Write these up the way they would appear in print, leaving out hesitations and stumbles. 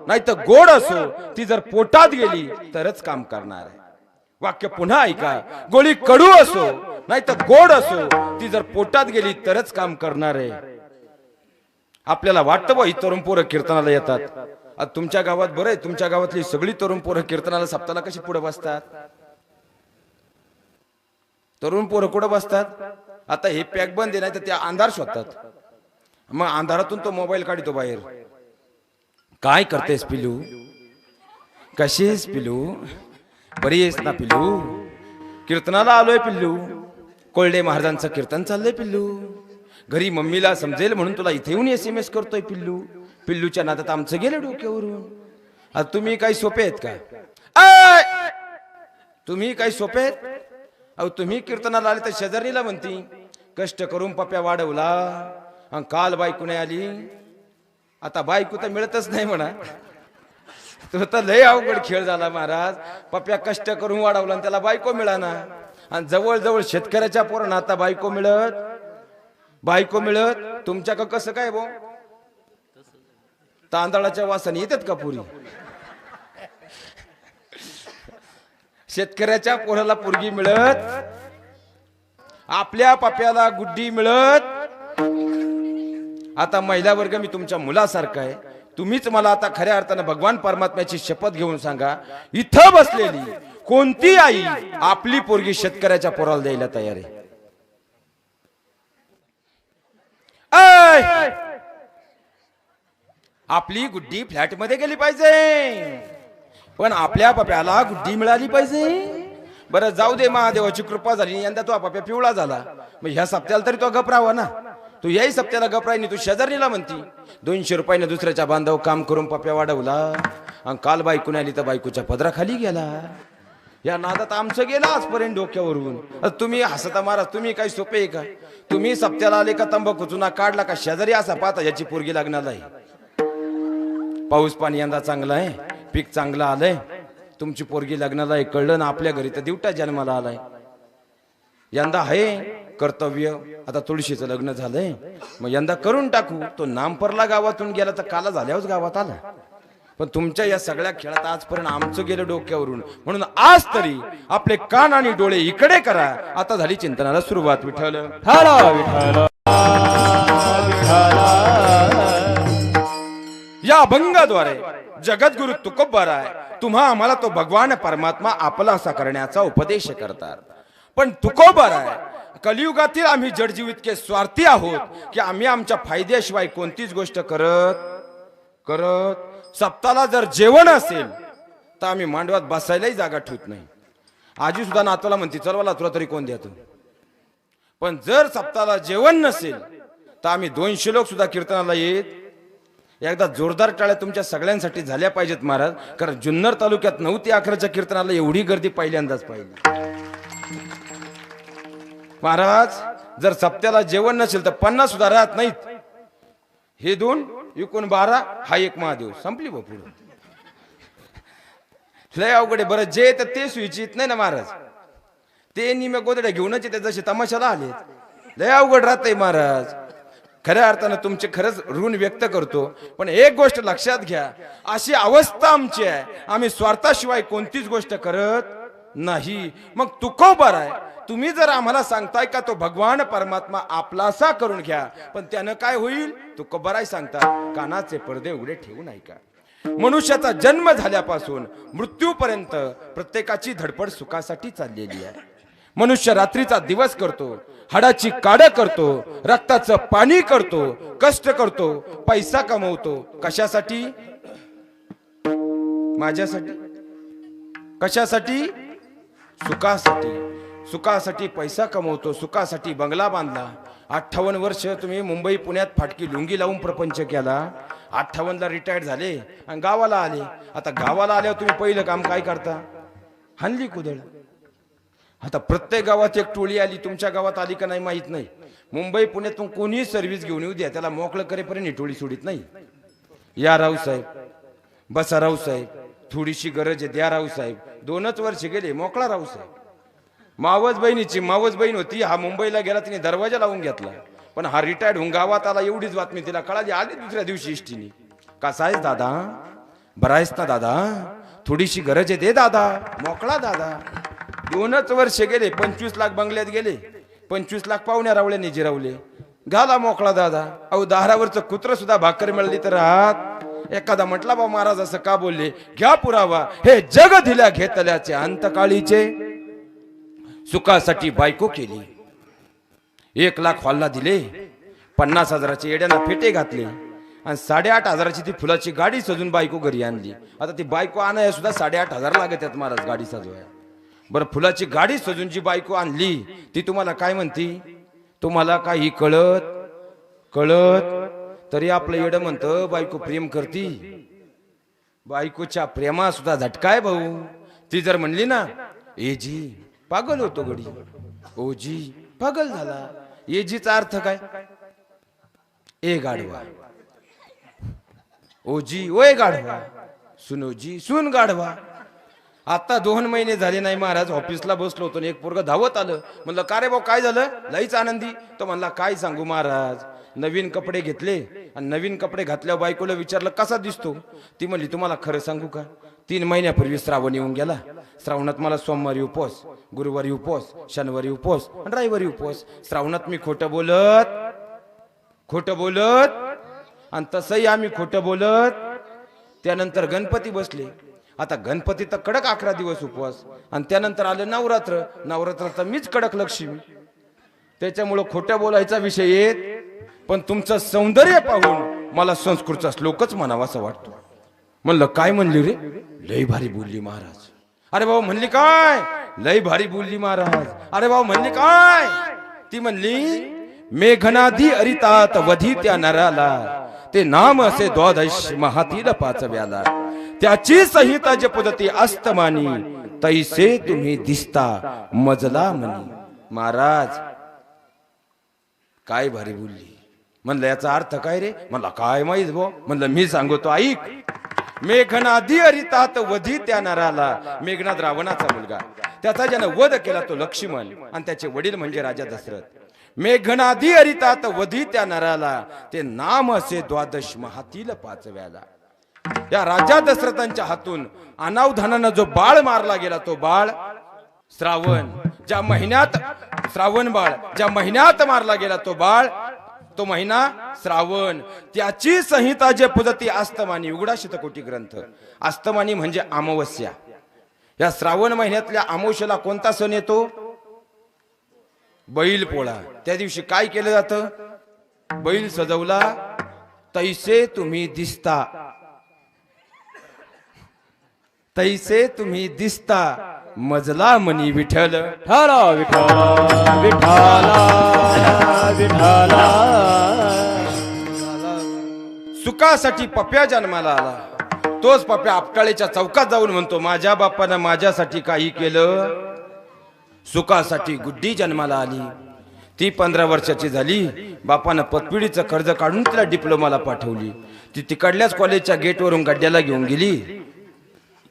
नाही तर गोड असो, ती जर पोटात गेली तरच काम करणार आहे. वाक्य पुन्हा ऐका. गोळी कडू असो नाही तर गोड असो, ती जर पोटात गेली तरच काम करणार आहे. आपल्याला वाटतं बा ही तरुण पोरं कीर्तनाला येतात. आता तुमच्या गावात बरं आहे, तुमच्या गावातली सगळी तरुण पोरं कीर्तनाला सप्ताला कशी पुढे बसतात? तरुण पोरं कुठं बसतात? आता हे पॅक बंद आहे, नाही तर त्या अंधार शोधतात. मग अंधारातून तो मोबाईल काढतो बाहेर. काय करतेस पिलू? कशीस पिलू? बरी आहेस ना पिलू? कीर्तनाला आलोय पिल्लू. कोल्डे महाराजांचं कीर्तन चाललंय पिल्लू. घरी मम्मीला समजेल म्हणून तुला इथे येऊन SMS करतोय पिल्लू. पिल्लूच्या नादात आमचं गेलं डोक्यावरून. आता तुम्ही काही सोपे आहेत का? तुम्ही काही सोपे आहेत? अहो तुम्ही कीर्तनाला आले तर शेजारीला म्हणती कष्ट करून पप्या वाढवला आणि काल बायको नाही आली. आता बायको तर मिळतच नाही म्हणा. तो तर लय अवघड खेळ झाला महाराज. पप्या कष्ट करून वाढवला आणि त्याला बायको मिळाना. आणि जवळ जवळ शेतकऱ्याच्या पोरांना आता बायको मिळत तुमच्या का कसं काय बो? तांदळाच्या वासाने येतात का पुरी? शेतकऱ्याच्या पोराला पोरगी मिळत, आपल्या पप्याला गुड्डी मिळत. आता महिला वर्ग मी तुमच्या मुलासारखा आहे. तुम्हीच मला आता खऱ्या अर्थानं भगवान परमात्म्याची शपथ घेऊन सांगा, इथं बसलेली कोणती आई आपली पोरगी शेतकऱ्याच्या पोराला द्यायला तयार आहे? आपली गुड्डी फ्लॅट मध्ये गेली पाहिजे, पण आपल्या पप्याला गुड्डी मिळाली पाहिजे. बरं जाऊ दे, महादेवाची कृपा झाली, यंदा तो पप्या पिवळा झाला. मग ह्या सप्त्याला तरी तो गपरावा ना. तू याही सप्त्याला गपरायनी तू शेजारीला म्हणती 200 रुपयाने दुसऱ्याच्या बांधाव काम करून पप्या वाढवला आणि काल बायकून आली तर बायकोच्या पदराखाली गेला. या नादात आमचं गेलं आजपर्यंत डोक्यावरून. तुम्ही हसता महाराज, तुम्ही काही सोपे आहे का? तुम्ही सप्त्याला आले का तंबाखू चुना काढला का शेजारी असा पाहता याची पोरगी लग्नाला आहे. पाऊस पाणी यंदा चांगला आहे, पीक चांगलं आलंय, तुमची पोरगी लग्नाला आहे कळलं ना. आपल्या घरी तर दिवटा जन्माला आलाय. यंदा आहे कर्तव्य. आता तुळशीचं लग्न झालंय, मग यंदा करून टाकू. तो नामपरला गावातून गेला तर काला झाल्यावर गावात आला. पण तुमच्या या सगळ्या खेळात आजपर्यंत आमचं गेलं डोक्यावरून. म्हणून आज तरी आपले कान आणि डोळे इकडे करा. आता झाली चिंतनाला सुरुवात. विठ्ठल या अभंगाद्वारे जगद्गुरु तुकोबाराय तुम्हा आम्हाला तो भगवान परमात्मा आपला असा करण्याचा उपदेश करतात. पण तुकोबाराय कलियुगातील आम्ही जडजीव इतके स्वार्थी आहोत की आम्ही आमच्या फायद्याशिवाय कोणतीच गोष्ट करत सप्ताला जर जेवण असेल तर आम्ही मांडवात बसायलाही जागा ठेवत नाही. आजी सुद्धा नातवाला म्हणते चलवाला तुला तरी कोण द्या. पण जर सप्ताला जेवण नसेल तर आम्ही 200 लोक सुद्धा कीर्तनाला येत. एकदा जोरदार टाळ्या तुमच्या सगळ्यांसाठी झाल्या पाहिजेत महाराज. कारण जुन्नर तालुक्यात 9 ते 11च्या कीर्तनाला एवढी गर्दी पहिल्यांदाच पाहिली. महाराज जर सप्त्याला जेवण नसेल तर 50 सुद्धा राहत नाहीत. हे 2 एकूण 12 हा एक महादेव संपली बा पुढे. लय अवघड आहे. बरं जे तर ते सुइचित नाही ना महाराज. ते निम्या गोदड्या घेऊनच येते जसे तमाशाला आले. लय अवघड राहतंय महाराज. खऱ्या अर्थानं तुमचे खरंच ऋण व्यक्त करतो. पण एक गोष्ट लक्षात घ्या, अशी अवस्था आमची आहे, आम्ही स्वार्थाशिवाय कोणतीच गोष्ट करत नाही. मग तुकोबार आहे, तुम्ही जर आम्हाला सांगताय का तो भगवान परमात्मा आपलासा करून घ्या, पण त्यानं काय होईल? तुकोबार आहे सांगता कानाचे पडदे उघडे ठेवून ऐका. मनुष्याचा जन्म झाल्यापासून मृत्यूपर्यंत प्रत्येकाची धडपड सुखासाठी चाललेली आहे. मनुष्य रात्रीचा दिवस करतो, हाडाची काढ करतो, रक्ताचं पाणी करतो, कष्ट करतो, पैसा कमवतो. कशासाठी? माझ्यासाठी. कशासाठी? सुखासाठी. सुखासाठी पैसा कमवतो, सुखासाठी बंगला बांधला. 58 वर्ष तुम्ही मुंबई पुण्यात फाटकी लुंगी लावून प्रपंच केला. 58ला रिटायर्ड झाले आणि गावाला आले. आता गावाला आल्यावर तुम्ही पहिलं काम काय करता? हानली कुदळ. आता प्रत्येक गावात एक टोळी आली. तुमच्या गावात आली का नाही माहित नाही. मुंबई पुण्यातून कोणी सर्व्हिस घेऊन येऊ द्या, त्याला मोकळं करेपर्यंत ही टोळी सोडित नाही. या रावसाहेब, बसा रावसाहेब, थोडीशी गरज आहे द्या रावसाहेब. 2च वर्ष गेले मोकळा रावसाहेब. मावस बहीण होती, हा मुंबईला गेला, तिने दरवाजा लावून घेतला. पण हा रिटायर्ड होऊन गावात आला, एवढीच बातमी तिला कळाली. आली दुसऱ्या दिवशी इष्टीने, कसा आहेस दादा, बरायस ना दादा, थोडीशी गरज आहे दे दादा, मोकळा दादा. 2च वर्ष गेले, 25 लाख बंगल्यात गेले, 25 लाख पाहुण्या रावळ्यांनी जिरवले. घाला मोकळा दादा. अहो दारावरचं कुत्र सुद्धा भाकर मिळाली तर राहत. एखादा म्हटला बा महाराज असं का बोलले, घ्या पुरावा, हे जग दिल्या घेतल्याचे अंतकाळीचे. सुखासाठी बायको केली, 1 लाख हॉलला दिले, 50,000चे येड्यांना फेटे घातले आणि 8,500ची ती फुलाची गाडी सजून बायको घरी आणली. आता ती बायको आणाय सुद्धा 8,500 लागत आहेत महाराज गाडी सजवाय. बरं, फुलाची गाडी सजून जी बायको आणली ती तुम्हाला काय म्हणती? तुम्हाला काही कळत तरी आपलं येडं म्हणतं बायको प्रेम करती. बायकोच्या प्रेमा सुद्धा झटकाय भाऊ. ती जर म्हणली ना, एजी पागल होतो गडी, ओजी पागल झाला. एजीचा अर्थ काय? ए गाढवा. ओजी ओय गाढवा, सुनोजी सून गाढवा. आता 2 महिने झाले नाही महाराज, ऑफिसला बसलो होतो, एक पोरग धावत आलं. म्हणलं का रे भाऊ काय झालं? लईच आनंदी. तो म्हणला काय सांगू महाराज, नवीन कपडे घेतले आणि नवीन कपडे घातल्यावर बायकोला विचारलं कसा दिसतो. ती म्हणली तुम्हाला खरं सांगू का, 3 महिन्यापूर्वी श्रावण येऊन गेला. श्रावणात मला सोमवारी उपवास, गुरुवारी उपवास, शनिवारी उपवास आणि रविवारी उपवास. श्रावणात मी खोटं बोलत आणि तसंही आम्ही खोटं बोलत. त्यानंतर गणपती बसले. आता गणपती तर कडक 11 दिवस उपवास आणि त्यानंतर आलं नवरात्र तर मीच कडक लक्ष्मी. त्याच्यामुळं खोटं बोलायचा विषय येत. पण तुमचं सौंदर्य पाहून मला संस्कृतचा श्लोकच म्हणावा असं वाटतो. म्हणलं काय म्हणली रे? लई भारी बोलली महाराज. अरे भाऊ म्हणली काय? लई भारी बोलली महाराज. अरे भाऊ म्हणली काय? ती म्हणली मेघनादी अरितात वधी त्या नराला, ते नाम असे द्वादश महातील 5व्याला. त्याची संहिता जपदती अस्तमानी, तैसे तुम्ही दिसता मजला मनी. महाराज काय भारी बोलली. म्हणलं याचा अर्थ काय रे? म्हणला काय माहित भाऊ. म्हणलं मी सांगतो ऐक. मेघनादी अरितात वधी त्या नराला. मेघनाद रावणाचा मुलगा, त्याचा ज्यानं वध केला तो लक्ष्मण आणि त्याचे वडील म्हणजे राजा दशरथ. मेघनादी अरितात वधी त्या नराला, ते नाम असे द्वादश महातील 5व्याला. या राजा दशरथांच्या हातून अनावधानानं जो बाळ मारला गेला तो बाळ श्रावण. ज्या महिन्यात श्रावण बाळ ज्या महिन्यात मारला गेला तो बाळ, तो महिना श्रावण. त्याची संहिता जे पुजती अस्तमानी. उघडा शतकोटी ग्रंथ. अस्तमानी म्हणजे अमावस्या. या श्रावण महिन्यातल्या अमावस्येला कोणता सण येतो? बैल पोळा. त्या दिवशी काय केलं जातं? बैल सजवला, तैसे तुम्ही दिसता, तैसे तुम्ही दिसता मजला मनी विठ्ठल. विठ्ठला विठ्ठला विठ्ठला विठ्ठला. सुखासाठी पप्या जन्माला आला. तोच पप्या आपटाळेच्या चौकात जाऊन म्हणतो माझ्या बापानं माझ्यासाठी काही केलं. सुखासाठी गुड्डी जन्माला आली. ती 15 वर्षाची झाली. बापानं पतपिढीचं कर्ज काढून तिला डिप्लोमाला पाठवली. ती तिकडल्याच कॉलेजच्या गेटवरून गड्ड्याला घेऊन गेली.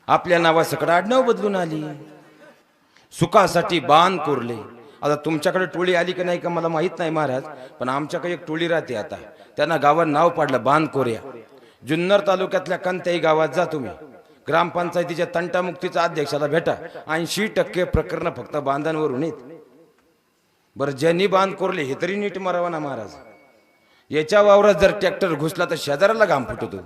आपल्या नावासकट आडनाव बदलून आली. सुखासाठी बाण कोरले. आता तुमच्याकडे टोळी आली की नाही का मला माहित नाही महाराज, पण आमच्याकडे एक टोळी राहते. आता त्यांना गावात नाव पाडलं बाणकोऱ्या. जुन्नर तालुक्यातल्या कोणत्याही गावात जा तुम्ही, ग्रामपंचायतीच्या तंटामुक्तीच्या अध्यक्षाला भेटा, 80% प्रकरण फक्त बांधांवरून येत. बरं, ज्यांनी बांध कोरले हे तरी नीट मारावा ना महाराज. याच्या वावरात जर ट्रॅक्टर घुसला तर शेजाऱ्याला घाम फुटतो.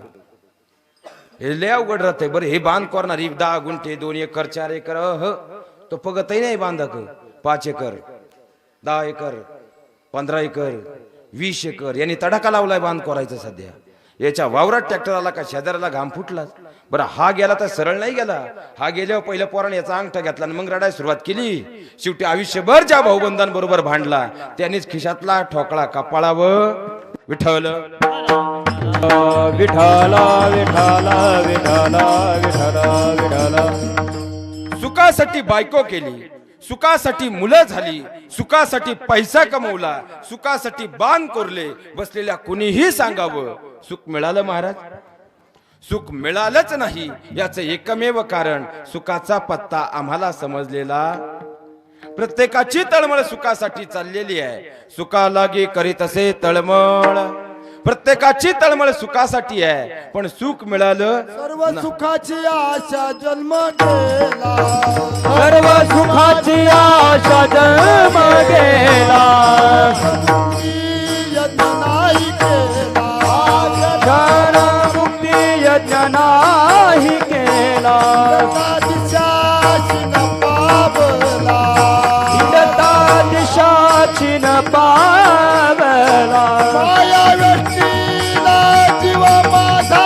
हे लय अवघड राहते. बरं, हे बांध कोरणारी 10 गुंठे 2 एकर 4 एकर तो पगतही नाही बांधक. 5 एकर 10 एकर 15 एकर 20 एकर यांनी तडाखा लावलाय बांध कोरायचा सध्या. याच्या वावरात ट्रॅक्टर आला का शेजाऱ्याला घाम फुटलाच. बरं, हा गेला तर सरळ नाही गेला. हा गेल्यावर पहिल्या पोराने याचा अंगठा घेतला आणि मग रडायला सुरुवात केली. शेवटी आयुष्यभर ज्या भाऊबंधांबरोबर भांडला त्यांनीच खिशातला ठोकळा कपाळावर विठ्ठल विठ्ठला विठ्ठला विठ्ठला विठ्ठला विठ्ठला. सुखासाठी बायको केली, सुखासाठी मुलं झाली, सुखासाठी पैसा कमवला, सुखासाठी बाण कोरले. बसलेल्या कुणीही सांगावं सुख मिळालं महाराज? सुख मिळालंच नाही. याचं एकमेव कारण सुखाचा पत्ता आम्हाला समजलेला. प्रत्येकाची तळमळ सुखासाठी चाललेली आहे. सुखा लागे करीत असे तळमळ, प्रत्येकाची तळमळ सुखासाठी आहे, पण सुख मिळालं सर्व सुखाची आशा जन्म गेला, सर्व सुखाची आशा जन्म गेला, यज्ञ नाही केला, ज्ञान मुक्ती यज्ञ नाही केला, दिशाची न पावला, हिंडता दिशाची न पावला, माया व्यक्तीला जीव माझा,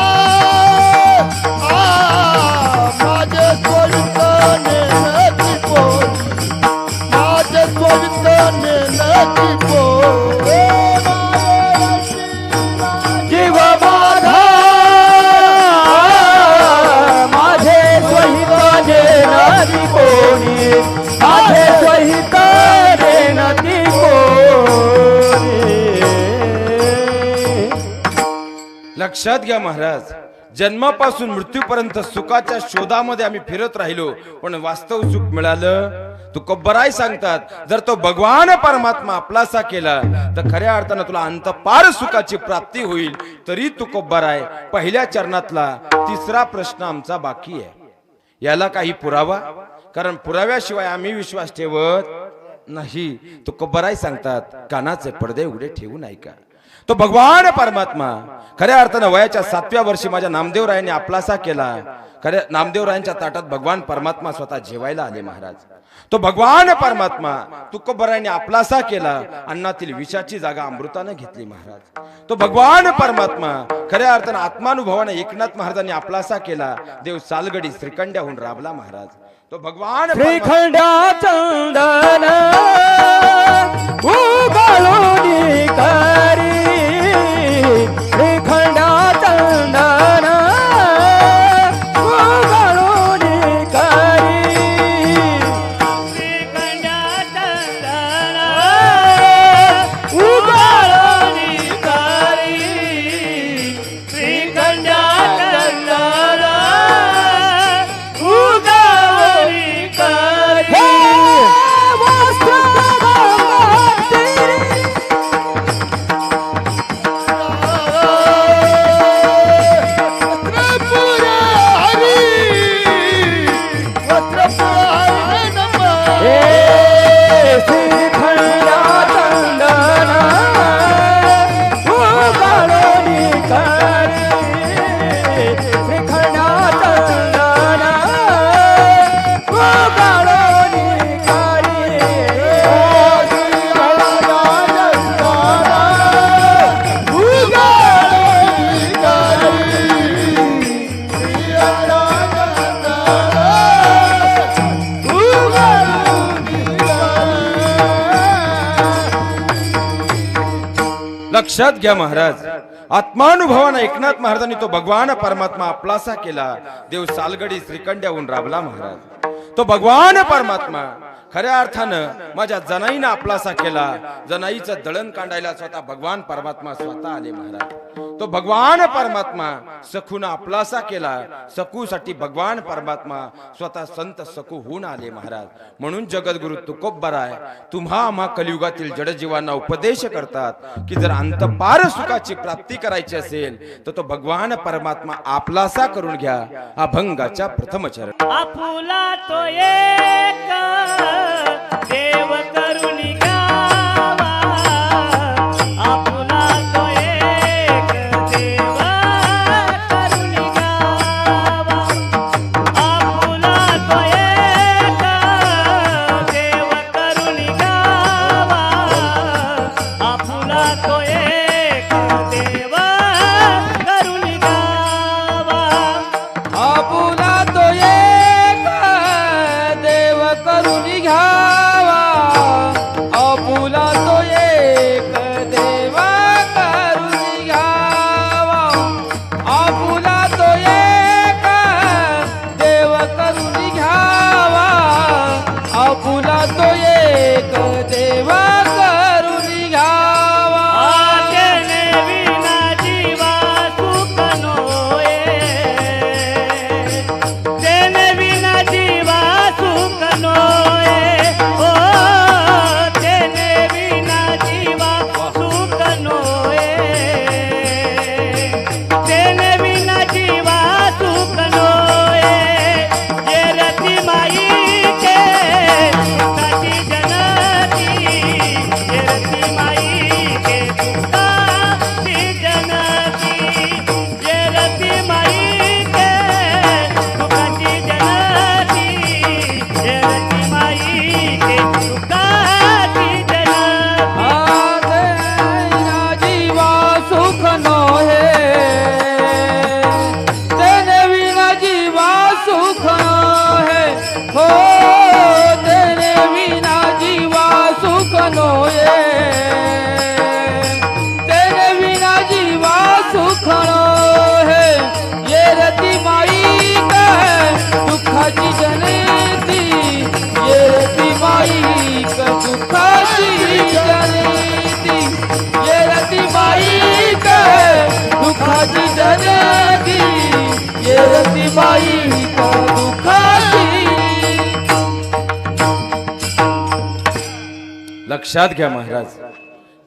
माझे सोडित नेनची पोरी, माझे सोडित नेनची पोरी, जीव माझा माझे स्वहित नेनती कोणी, माझे स्वहित नेनती कोणी. लक्षात घ्या महाराज, जन्मापासून मृत्यूपर्यंत सुखाच्या शोधामध्ये आम्ही फिरत राहिलो, पण वास्तव सुख मिळालं तुकोबराय सांगतात, जर तो भगवान परमात्मा आपलासा केला तर खऱ्या अर्थानं तुला अंतपार सुखाची प्राप्ती होईल. तरी तुकोबराय पहिल्या चरणातला तिसरा प्रश्न आमचा बाकी आहे, याला काही पुरावा? कारण पुराव्याशिवाय आम्ही विश्वास ठेवत नाही. तुकोबराय सांगतात, कानाचे पडदे उघडे ठेवून ऐका. तो भगवान परमात्मा खऱ्या अर्थानं वयाच्या 7व्या वर्षी माझ्या नामदेवरायांनी आपलासा केला. खऱ्या नामदेवरायांच्या ताटात भगवान परमात्मा स्वतः जेवायला आले महाराज. तो भगवान परमात्मा तुकोबरायांनी आपलासा केला, अन्नातील विषाची जागा अमृताने घेतली महाराज. तो भगवान परमात्मा खऱ्या अर्थानं आत्मानुभवाने एकनाथ महाराजांनी आपलासा केला. देव सालगडी श्रीखंड्याहून राबला महाराज. तो भगवान श्रीखंडा चंदन उगाळून करी, श्रीखंडा चंदन उगाळून करी, श्रीखंडा चंदन उगाळून करी, श्रीखंडा चंदन उगाळून करी. वस्त्र लक्षात घ्या महाराज, आत्मानुभवानं एकनाथ महाराजांनी तो भगवान परमात्मा आपलासा केला. देव सालगडी श्रीखंड्याहून राबला महाराज. तो भगवान परमात्मा खऱ्या अर्थानं माझ्या जनाईनं आपलासा केला. जनाईचं दळण काढायला स्वतः भगवान परमात्मा स्वतः आले महाराज. तो भगवान परमात्मा सखून आपलासा केला. सखूसाठी भगवान परमात्मा स्वतः संत सखू होऊन आले महाराज. म्हणून जगद्गुरु तुकोबराय तुम्हा आम्हा कलियुगातील जडजीवांना उपदेश करतात की जर अंतपार सुखाची प्राप्ती करायची असेल तर तो भगवान परमात्मा आपलासा करून घ्या. अभंगाच्या प्रथम चरण. आपुला तो एक देव करुणी गावा, आपुला तो एक देव करुणी गावा, आपुला तो एक देव करुणी गावा, आपुला तो एक देव करुणी गावा, आपुला तो एक देव करून घ्यावा, हो तेरे बिना जीवा सुख नोए तेरे बिना जीवा सुख नो है ये रती माई का है दुखाची जनती ये रती माई का दुखाची जनती ये रती माई का है दुखाची जनती ये रती माई का दुखाची लक्षात घ्या महाराज,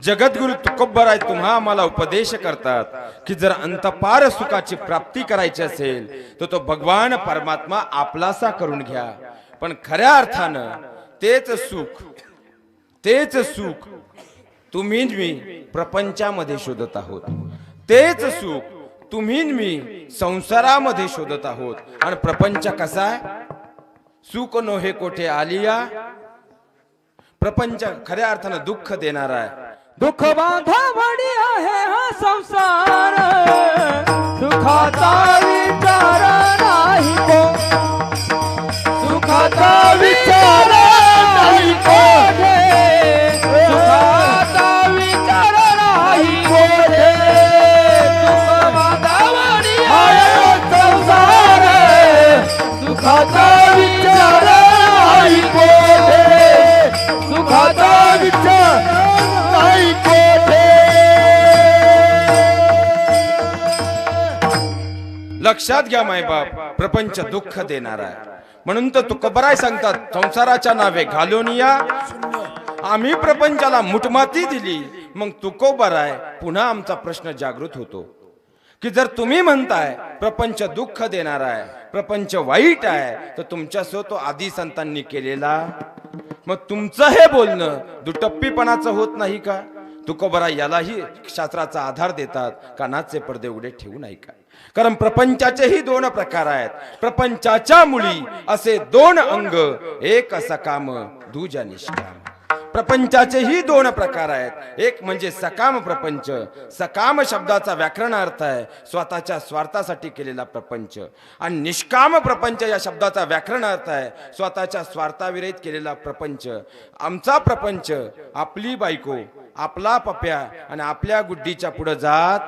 जगद्गुरु तुकोबराय तुम्हा आम्हाला उपदेश करतात की जर अंतपार सुखाची प्राप्ती करायची असेल तर तो भगवान परमात्मा आपलासा करून घ्या. पण खऱ्या अर्थानं तेच सुख तुम्ही मी प्रपंचामध्ये शोधत आहोत. तेच सुख तुम्ही मी संसारामध्ये शोधत आहोत. आणि प्रपंच कसा आहे? सुख नोहे कोठे आलिया. प्रपंच खऱ्या अर्थानं दुःख देणारा आहे. दुःख बांधा बडी आहे हा संसार सुखाचा विचार नाही को सुखाचा विचार नाही कोठे सुखाचा विचार नाही कोठे दुःख बांधा बडी आहे संसार सुखाचा विचार नाही कोठे सुखाचा विचार नाही कोठे. लक्षात घ्या मायबाप, प्रपंच दुःख देणारा आहे. म्हणून तर तुकोबराय सांगतात, संसाराच्या नावे घालून या आम्ही प्रपंचाला मुठमाती दिली. मग तुकोबराय पुन्हा आमचा प्रश्न जागृत होतो की जर तुम्ही म्हणताय प्रपंच दुःख देणारा आहे, प्रपंच वाईट आहे, तर तुमच्यासह तो आदी संतांनी केलेला, मग तुमचं हे बोलणं दुटप्पीपणाचं होत नाही का? तुकोबराय यालाही शास्त्राचा आधार देतात, कानाचे पडदे उघडे ठेवू नाही का? कारण प्रपंचाचेही दोन प्रकार आहेत. प्रपंचाच्या मुळी असे दोन अंग, एक सकाम दुजा निष्काम. प्रपंचाचेही दोन प्रकार आहेत. एक म्हणजे सकाम प्रपंच. सकाम शब्दाचा व्याकरण अर्थ आहे स्वतःच्या स्वार्थासाठी केलेला प्रपंच. आणि निष्काम प्रपंच या शब्दाचा व्याकरण अर्थ आहे स्वतःच्या स्वार्थाविरहित केलेला प्रपंच. आमचा प्रपंच आपली बायको, आपला पप्या आणि आपल्या गुड्डीच्या पुढे जात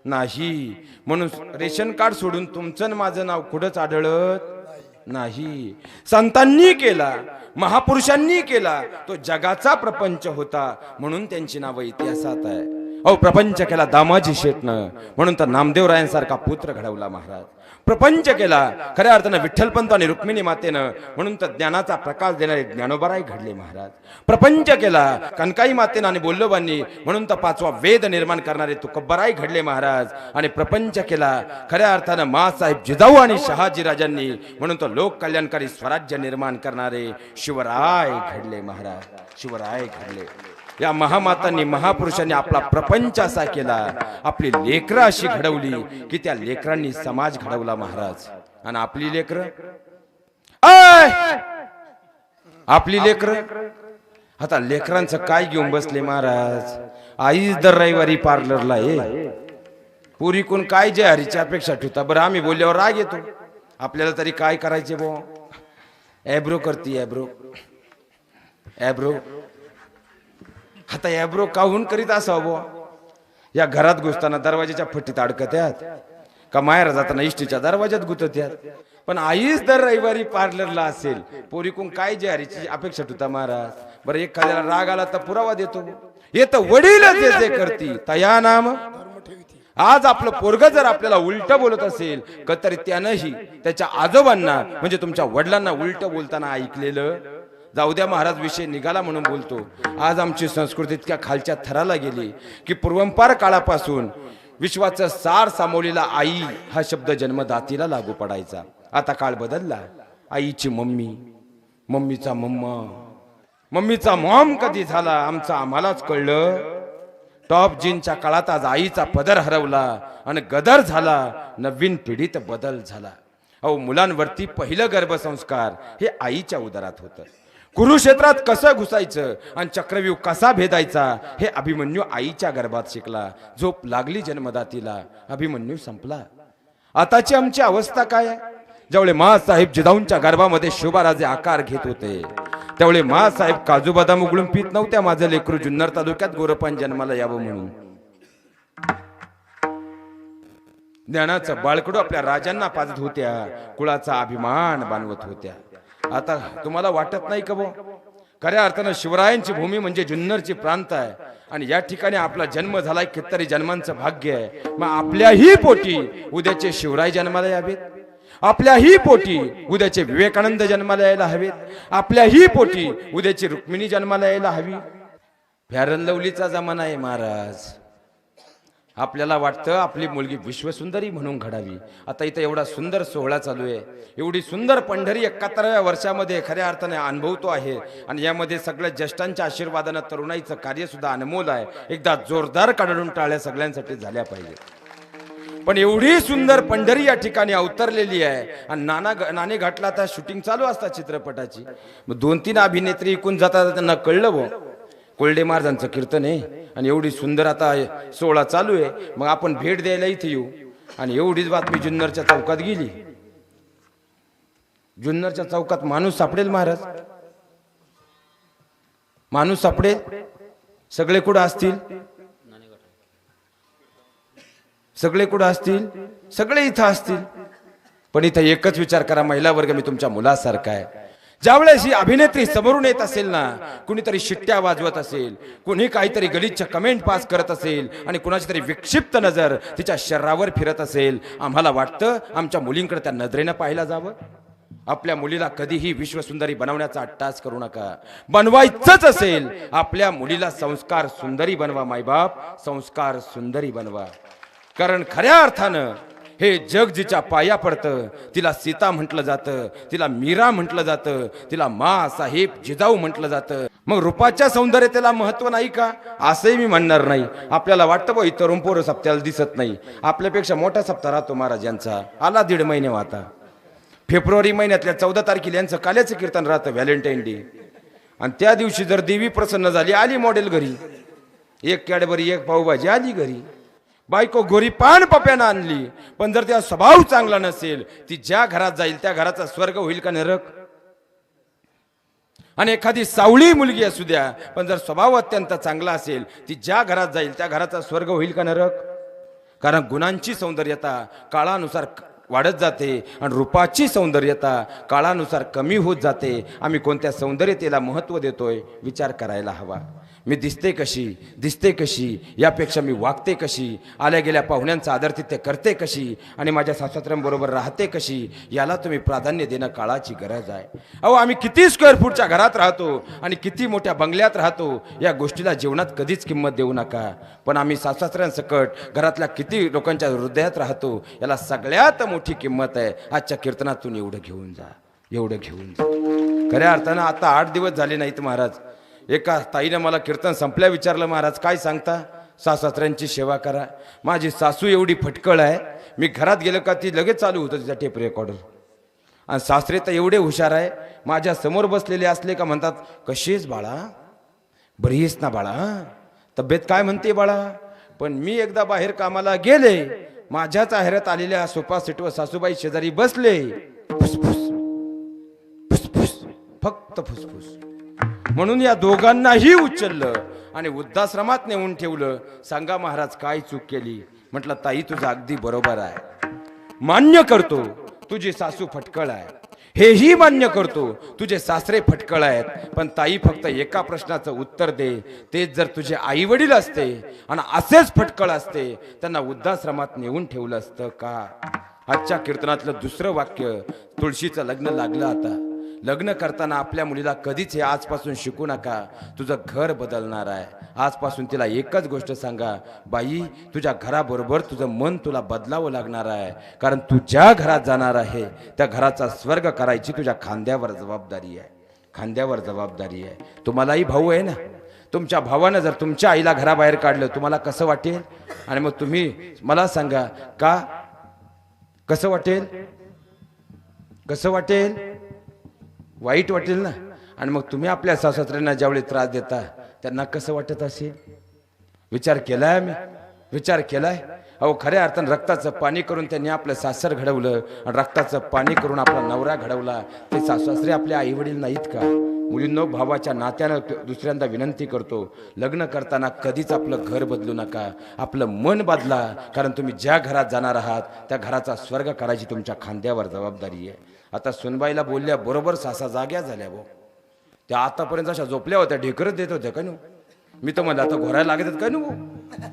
नाही. म्हणून रेशन कार्ड सोडून तुमचं आणि माझं नाव कुठंच आढळत नाही. संतांनी केला, महापुरुषांनी केला, तो जगाचा प्रपंच होता, म्हणून त्यांची नावं इतिहासात आहे. अहो, प्रपंच केला दामाजी शेटनं, म्हणून तर नामदेवरायांसारखा पुत्र घडवला महाराज. प्रपंच केला खऱ्या अर्थानं विठ्ठलपंत आणि रुक्मिणी मातेनं, म्हणून तर ज्ञानाचा प्रकाश देणारे ज्ञानोबाराय घडले महाराज. प्रपंच केला कनकाई मातेनं आणि बोल्लोबांनी, म्हणून तर पाचवा वेद निर्माण करणारे तुकोबराय घडले महाराज. आणि प्रपंच केला खऱ्या अर्थानं मासाहेब जिजाऊ आणि शहाजी राजांनी, म्हणून तो लोक कल्याणकारी स्वराज्य निर्माण करणारे शिवराय घडले महाराज. शिवराय घडले. या महामातांनी, महापुरुषांनी आपला प्रपंच असा केला, आपली लेकरं अशी घडवली की त्या लेकरांनी समाज घडवला महाराज. आणि आपली लेकरं, आपली लेकरं आता लेकरांचं काय घेऊन बसले महाराज? आईच दर रविवारी पार्लरला ये, पुरी कोण काय जे हरीच्या अपेक्षा ठेवता. बरं, आम्ही बोलल्यावर राग येतो. आपल्याला तरी काय करायचे बो? ॲब्रो करती, ॲब्रो ॲब्रो. आता ॲब्रो काहून करीत असावं बो? या घरात घुसताना दरवाजाच्या फटीत अडकत्यात का माहेर जाताना इष्टीच्या दरवाजात गुतत्यात. पण आईच दर रविवारी पार्लरला असेल, पोरी कोण काय जे हरीची अपेक्षा ठेवता महाराज? बरं, एखाद्याला राग आला तर पुरावा देतो. येत वडील जे करती तया नाम. आज आपलं पोरग जर आपल्याला उलट बोलत असेल का, तरी त्यानंही त्याच्या आजोबांना म्हणजे तुमच्या वडिलांना उलट बोलताना ऐकलेलं. जाऊ द्या महाराज, विषय निघाला म्हणून बोलतो. आज आमची संस्कृती इतक्या खालच्या थराला गेली की पूर्वंपार काळापासून विश्वाचं सार सामावलेला आई हा शब्द जन्मदातीला लागू पडायचा. आता काळ बदलला. आईची मम्मी, मम्मीचा मम्मा, मम्मीचा मॉम कधी झाला आमचा आम्हालाच कळलं. टॉप जीनच्या काळात आज आईचा पदर हरवला आणि गदर झाला. नवीन पिढीत बदल झाला. अहो, मुलांवरती पहिलं गर्भसंस्कार हे आईच्या उदरात होतं. कुरुक्षेत्रात कसं घुसायचं आणि चक्रव्यूह कसा भेदायचा हे अभिमन्यू आईच्या गर्भात शिकला. झोप लागली जन्मदातीला, अभिमन्यू संपला. आताची आमची अवस्था काय आहे? ज्यावेळी माँसाहेब जिजाऊंच्या गर्भामध्ये शोभाराजे आकार घेत होते त्यावेळी माँसाहेब काजू बदाम उघडून पित नव्हत्या माझं लेकरू जुन्नर तालुक्यात गोरपान जन्माला यावं म्हणून. ज्ञानाचं बाळकडू आपल्या राजांना पाजत होत्या, कुळाचा अभिमान बांधवत होत्या. आता तुम्हाला वाटत नाही का खऱ्या अर्थानं शिवरायांची भूमी म्हणजे जुन्नरची प्रांत आहे आणि या ठिकाणी आपला जन्म झालाय, कितीतरी जन्मांचं भाग्य आहे. मग आपल्याही पोटी उद्याचे शिवराय जन्माला यावेत, आपल्याही पोटी उद्याचे विवेकानंद जन्माला यायला हवेत, आपल्याही पोटी उद्याची रुक्मिणी जन्माला यायला हवी. फॅरन लवलीचा जमाना आहे महाराज. आपल्याला वाटतं आपली मुलगी विश्वसुंदरी म्हणून घडावी. आता इथं एवढा सुंदर सोहळा चालू आहे, एवढी सुंदर पंढरी 71व्या वर्षामध्ये खऱ्या अर्थाने अनुभवतो आहे आणि यामध्ये सगळ्या ज्येष्ठांच्या आशीर्वादानं तरुणाईचं कार्य सुद्धा अनमोल आहे. एकदा जोरदार काढून टाळ्या सगळ्यांसाठी झाल्या पाहिजे. पण एवढी सुंदर पंढरी या ठिकाणी अवतरलेली आहे आणि नाणे घाटला आता शूटिंग चालू असतात चित्रपटाची. मग 2-3 अभिनेत्री इकून जातात, त्यांना कळलं कोल्डे महाराजांचं कीर्तन आहे आणि एवढी सुंदर आता सोहळा चालू आहे, मग आपण भेट द्यायला इथे येऊ. आणि एवढीच बातमी जुन्नरच्या चौकात गेली. जुन्नरच्या चौकात माणूस सापडेल महाराज, माणूस सापडेल. सगळे कुठं असतील, सगळे कुठं असतील, सगळे इथं असतील. पण इथं एकच विचार करा, महिला वर्ग मी तुमच्या मुलासारखा आहे. ज्यावेळेस ही अभिनेत्री समोरून येत असेल ना, कुणीतरी शिट्ट्या वाजवत असेल, कुणी काहीतरी गलिच्छ कमेंट पास करत असेल आणि कुणाची तरी विक्षिप्त नजर तिच्या शरीरावर फिरत असेल, आम्हाला वाटतं आमच्या मुलींकडे त्या नजरेनं पाहायला जावं. आपल्या मुलीला कधीही विश्वसुंदरी बनवण्याचा अट्टास करू नका. बनवायचंच असेल आपल्या मुलीला संस्कार सुंदरी बनवा. मायबाप, संस्कार सुंदरी बनवा. कारण खऱ्या अर्थानं हे जग जिच्या पाया पडतं तिला सीता म्हटलं जातं, तिला मीरा म्हटलं जातं, तिला माँसाहेब जिजाऊ म्हटलं जातं. मग रूपाच्या सौंदर्यतेला महत्व नाही का, असंही मी म्हणणार नाही. आपल्याला वाटतं बा तरुण पोरं सप्त्याला दिसत नाही, आपल्यापेक्षा मोठा सप्ताह राहतो महाराज यांचा. आला 1.5 महिने आता. फेब्रुवारी महिन्यातल्या 14 तारखेला यांचं काल्याचं कीर्तन राहतं, व्हॅलेंटाईन डे. आणि त्या दिवशी जर देवी प्रसन्न झाली, आली मॉडेल घरी, 1 कॅडबरी 1 पावभाजी आली घरी. बायको गोरी पान पप्यानं आणली, पण जर त्या स्वभाव चांगला नसेल, ती ज्या घरात जाईल त्या घराचा स्वर्ग होईल का नरक. आणि एखादी सावळी मुलगी असू द्या, पण जर स्वभाव अत्यंत चांगला असेल, ती ज्या घरात जाईल त्या घराचा स्वर्ग होईल का नरक. कारण गुणांची सौंदर्यता काळानुसार वाढत जाते आणि रूपाची सौंदर्यता काळानुसार कमी होत जाते. आम्ही कोणत्या सौंदर्यतेला महत्व देतोय विचार करायला हवा. मी दिसते कशी यापेक्षा मी वागते कशी, आल्या गेल्या पाहुण्यांचा आदरातिथ्य करते कशी आणि माझ्या सासऱ्यांबरोबर राहते कशी, याला तुम्ही प्राधान्य देणं काळाची गरज आहे. अहो, आम्ही किती स्क्वेअर फूटच्या घरात राहतो आणि किती मोठ्या बंगल्यात राहतो, या गोष्टीला जीवनात कधीच किंमत देऊ नका. पण आम्ही सासऱ्यांसकट घरातल्या किती लोकांच्या हृदयात राहतो, याला सगळ्यात मोठी किंमत आहे. आजच्या कीर्तनातून एवढं घेऊन जा. खऱ्या अर्थानं आता 8 दिवस झाले नाहीत महाराज. एका ताईनं मला कीर्तन संपल्या विचारलं, महाराज काय सांगता, सासऱ्यांची सेवा करा. माझी सासू एवढी फटकळ आहे, मी घरात गेलो का ती लगेच चालू होतं तिचा टेप रेकॉर्डर. आणि सासरे तर एवढे हुशार आहे, माझ्या समोर बसलेले असले का म्हणतात, कशीच बाळा, बरी आहेस ना बाळा, तब्येत काय म्हणते बाळा. पण मी एकदा बाहेर कामाला गेले, माझ्याच आहेरात आलेल्या सोफा सीटवर सासूबाई शेजारी बसले, फुसफुस फुसफुस, फक्त फुसफुस. म्हणून या दोघांनाही उचललं आणि वृद्धाश्रमात नेऊन ठेवलं. सांगा महाराज काय चूक केली. म्हटलं ताई तुझं अगदी बरोबर आहे, मान्य करतो तुझी सासू फटकळ आहे, हेही मान्य करतो तुझे सासरे फटकळ आहेत. पण ताई फक्त एका प्रश्नाचं उत्तर दे, तेच जर तुझे आई वडील असते आणि असेच फटकळ असते, त्यांना वृद्धाश्रमात नेऊन ठेवलं असतं का. आजच्या कीर्तनातलं दुसरं वाक्य, तुळशीचं लग्न लागलं. आता लग्न करताना आपल्या मुलीला कधीच हे आजपासून शिकू नका, तुझं घर बदलणार आहे. आजपासून तिला एकच गोष्ट सांगा, बाई तुझ्या घराबरोबर तुझं मन तुला बदलावं लागणार आहे. कारण तू ज्या घरात जाणार आहे त्या घराचा स्वर्ग करायची तुझ्या खांद्यावर जबाबदारी आहे, खांद्यावर जबाबदारी आहे. तुम्हालाही भाऊ आहे ना, तुमच्या भावानं जर तुमच्या आईला घराबाहेर काढलं तुम्हाला कसं वाटेल. आणि मग तुम्ही मला सांगा का, कसं वाटेल, कसं वाटेल, वाईट वाटेल ना. आणि मग तुम्ही आपल्या सासऱ्यांना ज्यावेळी त्रास देता त्यांना कसं वाटत असेल. विचार केलाय, आम्ही विचार केलाय. अहो खऱ्या अर्थानं रक्ताचं पाणी करून त्यांनी आपलं सासर घडवलं आणि रक्ताचं पाणी करून आपला नवरा घडवला. ते सासरे आपले आई वडील नाहीत का? मुलींनो, भावाच्या नात्यानं दुसऱ्यांदा विनंती करतो, लग्न करताना कधीच आपलं घर बदलू नका, आपलं मन बदला. कारण तुम्ही ज्या घरात जाणार आहात त्या घराचा स्वर्ग करायची तुमच्या खांद्यावर जबाबदारी आहे. आता सुनबाईला बोलल्या बरोबर सासा जाग्या झाल्या भाऊ. त्या आतापर्यंत अशा झोपल्या होत्या, ढेकरच देत होत्या का नु. मी तर म्हणलं आता घोरायला लागत का नु,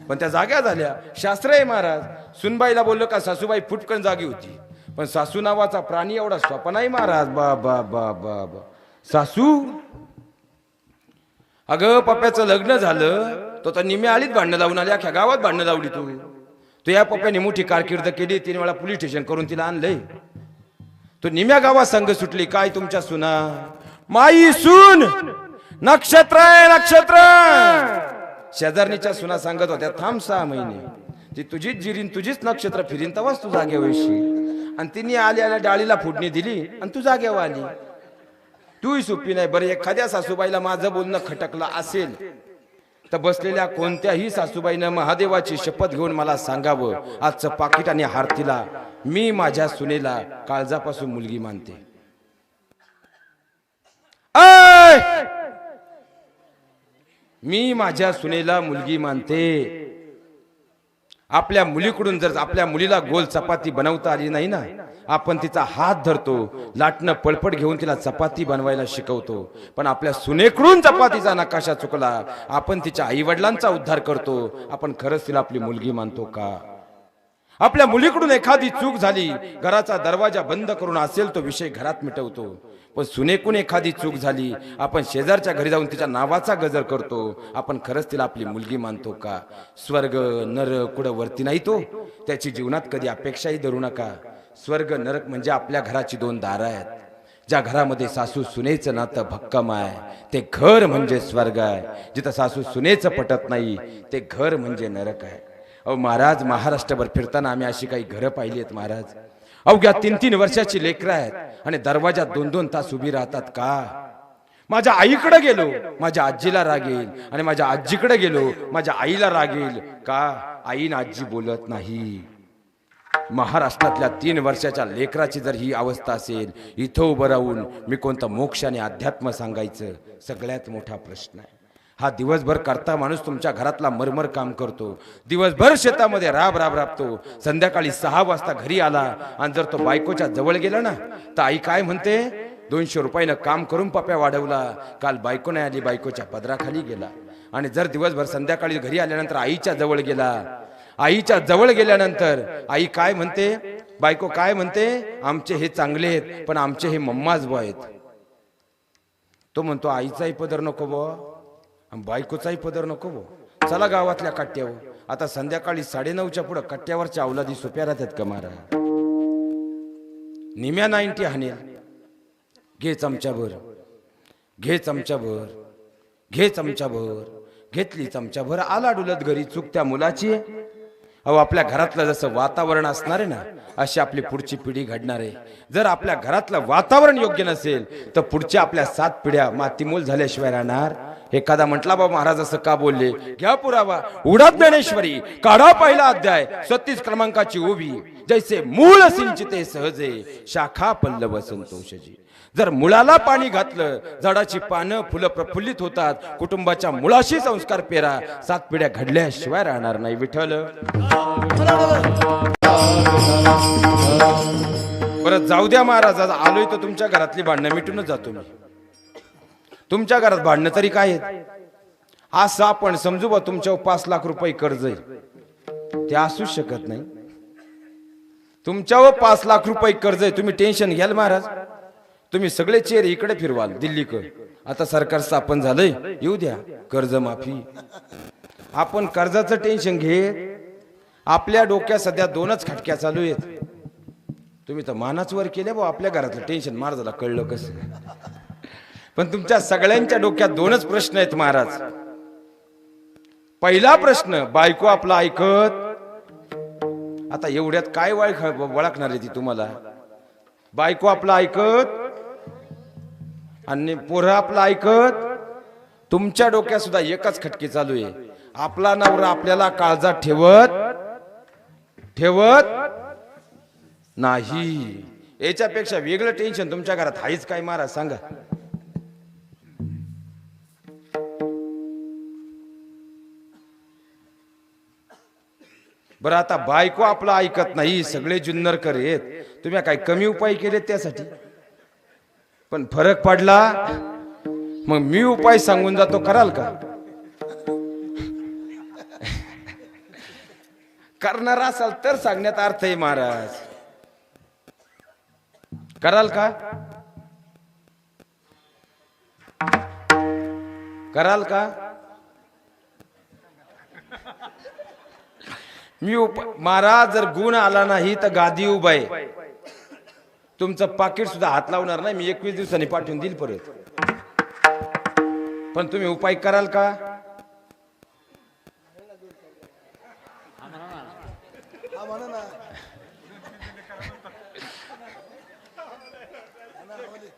पण त्या जाग्या झाल्या. शास्त्र आहे महाराज. सुनबाईला बोललो का सासूबाई फुटकन जागी होती, पण सासू नावाचा प्राणी एवढा सोपा नाही महाराज. बा बा बा बा बा सासू. अगं पप्प्याचं लग्न झालं तो निम्या आलीच भांडणं लावून आली, अख्ख्या गावात भांडणं लावली. तू या पप्प्याने मोठी कारकीर्द केली, 3 वेळा पोलीस स्टेशन करून तिला आणलंय. तो निम्या गावात संघ सुटली. काय तुमच्या सुना? माई सून नक्षत्र आहे, नक्षत्र. शेजारणीच्या सुना सांगत होत्या थांब 6 महिने, ती तुझीच जिरीन, तुझीच नक्षत्र फिरीन, तेव्हाच तू जाग्यावर येशील. आणि तिने आल्या डाळीला फोडणी दिली आणि तू जाग्यावर आली. तूही सोपी नाही. बरं, एखाद्या सासूबाईला माझं बोलणं खटकलं असेल तर बसलेल्या कोणत्याही सासूबाईनं महादेवाची शपथ घेऊन मला सांगावं, आजचं पाकिट आणि हारतीला मी माझ्या सुनेला काळजापासून मुलगी मानते. मी माझ्या सुनेला मुलगी मानते. आपल्या मुलीकडून जर आपल्या मुलीला गोल चपाती बनवता आली नाही ना, आपण तिचा हात धरतो, लाटणं पळपट घेऊन तिला चपाती बनवायला शिकवतो. पण आपल्या सुनेकडून चपातीचा नकाशा चुकला, आपण तिच्या आई वडिलांचा उद्धार करतो. आपण खरंच तिला आपली मुलगी मानतो का? आपल्या मुलीकडून एखादी चूक झाली, घराचा दरवाजा बंद करून असेल तो विषय घरात मिटवतो. पण सुनेकून एखादी चूक झाली, आपण शेजारच्या घरी जाऊन तिच्या नावाचा गजर करतो. आपण खरंच तिला आपली मुलगी मानतो का? स्वर्ग नरक कुठं वरती नाही तो, त्याची जीवनात कधी अपेक्षाही धरू नका. स्वर्ग नरक म्हणजे आपल्या घराची 2 दारं आहेत. ज्या घरामध्ये सासू सुनेचं नातं भक्कम आहे ते घर म्हणजे स्वर्ग आहे. जिथं सासू सुनेचं पटत नाही ते घर म्हणजे नरक आहे. अहो महाराज, महाराष्ट्रभर फिरताना आम्ही अशी काही घरं पाहिली आहेत महाराज. अवघ्या 3-3 वर्षाची लेकरं आहेत आणि दरवाजात 2-2 तास उभी राहतात का? माझ्या आईकडे गेलो माझ्या आजीला राग येईल, आणि माझ्या आजीकडे गेलो माझ्या आईला राग येईल का? आईन आजी बोलत नाही. महाराष्ट्रातल्या 3 वर्षाच्या लेकराची जर ही अवस्था असेल, इथं उभं राहून मी कोणतं मोक्ष आणि अध्यात्म सांगायचं? सगळ्यात मोठा प्रश्न आहे हा. दिवसभर करता माणूस तुमच्या घरातला मरमर काम करतो, दिवसभर शेतामध्ये राबतो, संध्याकाळी 6 वाजता घरी आला आणि जर तो बायकोच्या जवळ गेला ना तर आई काय म्हणते? 200 रुपयानं काम करून पप्या वाढवला, काल बायको नाही आली, बायकोच्या पदराखाली गेला. आणि जर दिवसभर संध्याकाळी घरी आल्यानंतर आईच्या जवळ गेला, आईच्या जवळ गेल्यानंतर आई काय म्हणते? बायको काय म्हणते? आमचे हे चांगले आहेत पण आमचे हे मम्माच बो आहेत. तो म्हणतो आईचाही पदर नको बो, बायकोचाही पदर नको बो, चला गावातल्या कट्ट्यावर. आता संध्याकाळी 9:30च्या पुढं कट्ट्यावरच्या अवलादी सोप्या राहतात का मारा? निम्या 90 हानेल. घे चमच्याभर, घे चमच्याभर, घे चमच्याभर. घेतली चमच्याभर, आला डुलत घरी. चूक त्या मुलाची. अहो आपल्या घरातलं जसं वातावरण असणार आहे ना, अशी आपली पुढची पिढी घडणार आहे. जर आपल्या घरातलं वातावरण योग्य नसेल तर पुढच्या आपल्या 7 पिढ्या मातीमोल झाल्याशिवाय राहणार. एखादा म्हटला बाबा महाराज असं का बोलले? घ्या पुरावा. उडत ज्ञानेश्वरी, काढा पहिला अध्याय, 36 क्रमांकाची ओवी. जैसे मूळ सिंचिते सहजे, शाखा पल्लव संतोषजी. जर मुळाला पाणी घातलं, झाडाची पानं फुलं प्रफुल्लित होतात. कुटुंबाच्या मुळाशी संस्कार पेरा, 7 पिढ्या घडल्याशिवाय राहणार नाही. विठ्ठल. परत जाऊ द्या महाराज, आलोय तर तुमच्या घरातली भांडणं मिटूनच जातो मी. तुमच्या घरात भांडणं तरी काय आहेत? असं आपण समजू बा तुमच्यावर 5 लाख रुपये कर्ज आहे, ते असूच शकत नाही. तुमच्यावर 5 लाख रुपये कर्ज आहे, तुम्ही टेन्शन घ्याल महाराज? तुम्ही सगळे चेहरे इकडे फिरवाल दिल्लीकडे. आता सरकार स्थापन झालंय, येऊ द्या कर्ज माफी. आपण कर्जाचं टेन्शन घे. आपल्या डोक्यात सध्या 2च खटक्या चालू आहेत. तुम्ही तर मानाच वर केले भाऊ, आपल्या घरातलं टेन्शन महाराजाला कळलं कसं? पण तुमच्या सगळ्यांच्या डोक्यात 2च प्रश्न आहेत महाराज. पहिला प्रश्न, बायको आपला ऐकत? आता एवढ्यात काय वळखणार आहे ती तुम्हाला? बायको आपला ऐकत आणि पोरं आपला ऐकत? तुमच्या डोक्यात सुद्धा एकच खटके चालू आहे. आपला नवरा आपल्याला काळजात ठेवत ठेवत नाही. याच्यापेक्षा वेगळं टेन्शन तुमच्या घरात आहेच काय महाराज सांगा. बरं आता बायको आपला ऐकत नाही, सगळे जुन्नरकर आहेत, तुम्ही काय कमी उपाय केले त्यासाठी? पण फरक पडला मग मी उपाय सांगून जातो, कराल का? करणार असाल तर सांगण्यात अर्थ आहे महाराज. कराल का? कराल का? मी महाराज जर गुण आला नाही तर गादी उभा आहे, तुमचं पाकिट सुद्धा हात लावणार नाही. मी 21 दिवसांनी पाठवून देईल परत. पण तुम्ही उपाय कराल का?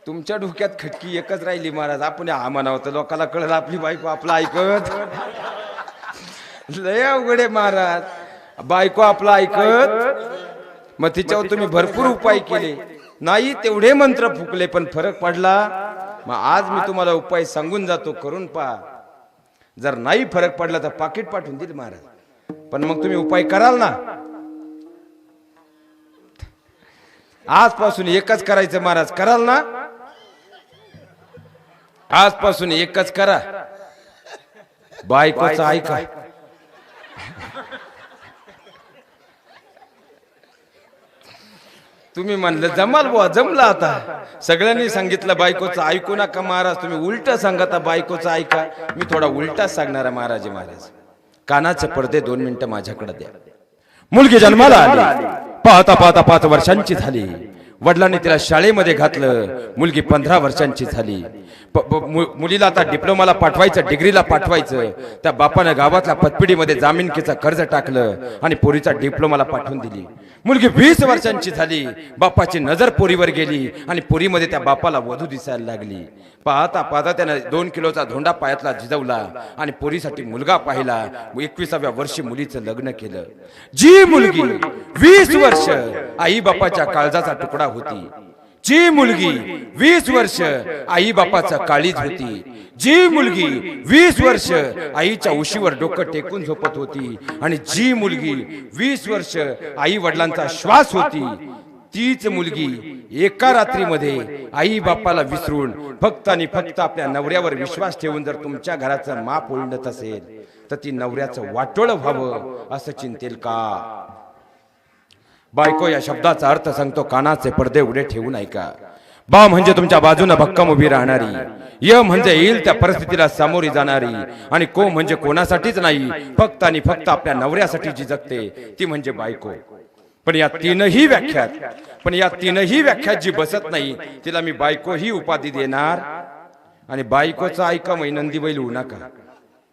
तुमच्या डोक्यात खटकी एकच राहिली महाराज, आपण हा म्हणावं तर लोकांना कळलं आपली बायको आपला ऐकत. लय अवघड आहे महाराज, बायको आपला ऐकत. मग तिच्यावर तुम्ही भरपूर उपाय केले नाही, तेवढे मंत्र फुकले पण फरक पडला. मग आज मी तुम्हाला उपाय सांगून जातो, करून पहा. जर नाही फरक पडला तर पाकिट पाठवून देईल महाराज. पण मग तुम्ही उपाय कराल ना? आजपासून एकच करायचं महाराज, कराल ना? आजपासून एकच करा, बायकोचं ऐका. तुम्ही म्हणलं जमाल बुवा, जमला आता. सगळ्यांनी सांगितलं बायकोचं ऐकू नका महाराज, तुम्ही उलट सांगता बायकोचं ऐका. मी थोडा उलटा सांगणारा महाराज. महाराज कानाचे पडदे 2 मिनिटं माझ्याकडे द्या. मुलगी जन्माला आली, पाहता पाहता 5 वर्षांची झाली. वडिलांनी तिला शाळेमध्ये घातलं, मुलगी 15 वर्षांची झाली. मुलीला आता डिप्लोमाला पाठवायचं, डिग्रीला पाठवायचं. त्या बापानं गावातल्या पतपिढीमध्ये जामीनकीचं कर्ज टाकलं आणि पोरीचा डिप्लोमाला पाठवून दिली. मुलगी 20 वर्षांची झाली, बापाची नजर पोरीवर गेली आणि पोरीमध्ये त्या बापाला वधू दिसायला लागली. पाहता पाहता त्यानं 2 किलोचा धोंडा पायातला झिजवला आणि पोरीसाठी मुलगा पाहिला. 21व्या वर्षी मुलीचं लग्न केलं. जी मुलगी 20 वर्ष आई बापाच्या काळजाचा तुकडा होती, जी मुलगी 20 वर्ष आई बापाचा काळीज होती, जी मुलगी 20 वर्ष आईच्या उशीवर डोकं टेकून झोपत होती, आणि जी मुलगी 20 वर्ष आई वडिलांचा श्वास होती, तीच मुलगी एका रात्रीमध्ये आई बापाला विसरून फक्त आणि फक्त आपल्या नवऱ्यावर विश्वास ठेवून जर तुमच्या घराचं माप ओळंडत असेल तर ती नवऱ्याचं वाटोळं व्हावं असं चिंतेल का? बायको या शब्दाचा अर्थ सांगतो, कानाचे पडदे उडे ठेवून ऐका. बा म्हणजे तुमच्या बाजूने भक्कम उभी राहणारी, य म्हणजे येईल त्या परिस्थितीला सामोरी जाणारी, आणि को म्हणजे कोणासाठीच नाही, फक्त आणि फक्त आपल्या नवऱ्यासाठी जी जगते ती म्हणजे बायको. पण या तीनही व्याख्यात जी बसत नाही तिला मी बायको ही उपाधी देणार. आणि बायकोचं ऐका, नंदी बैल होऊ नका,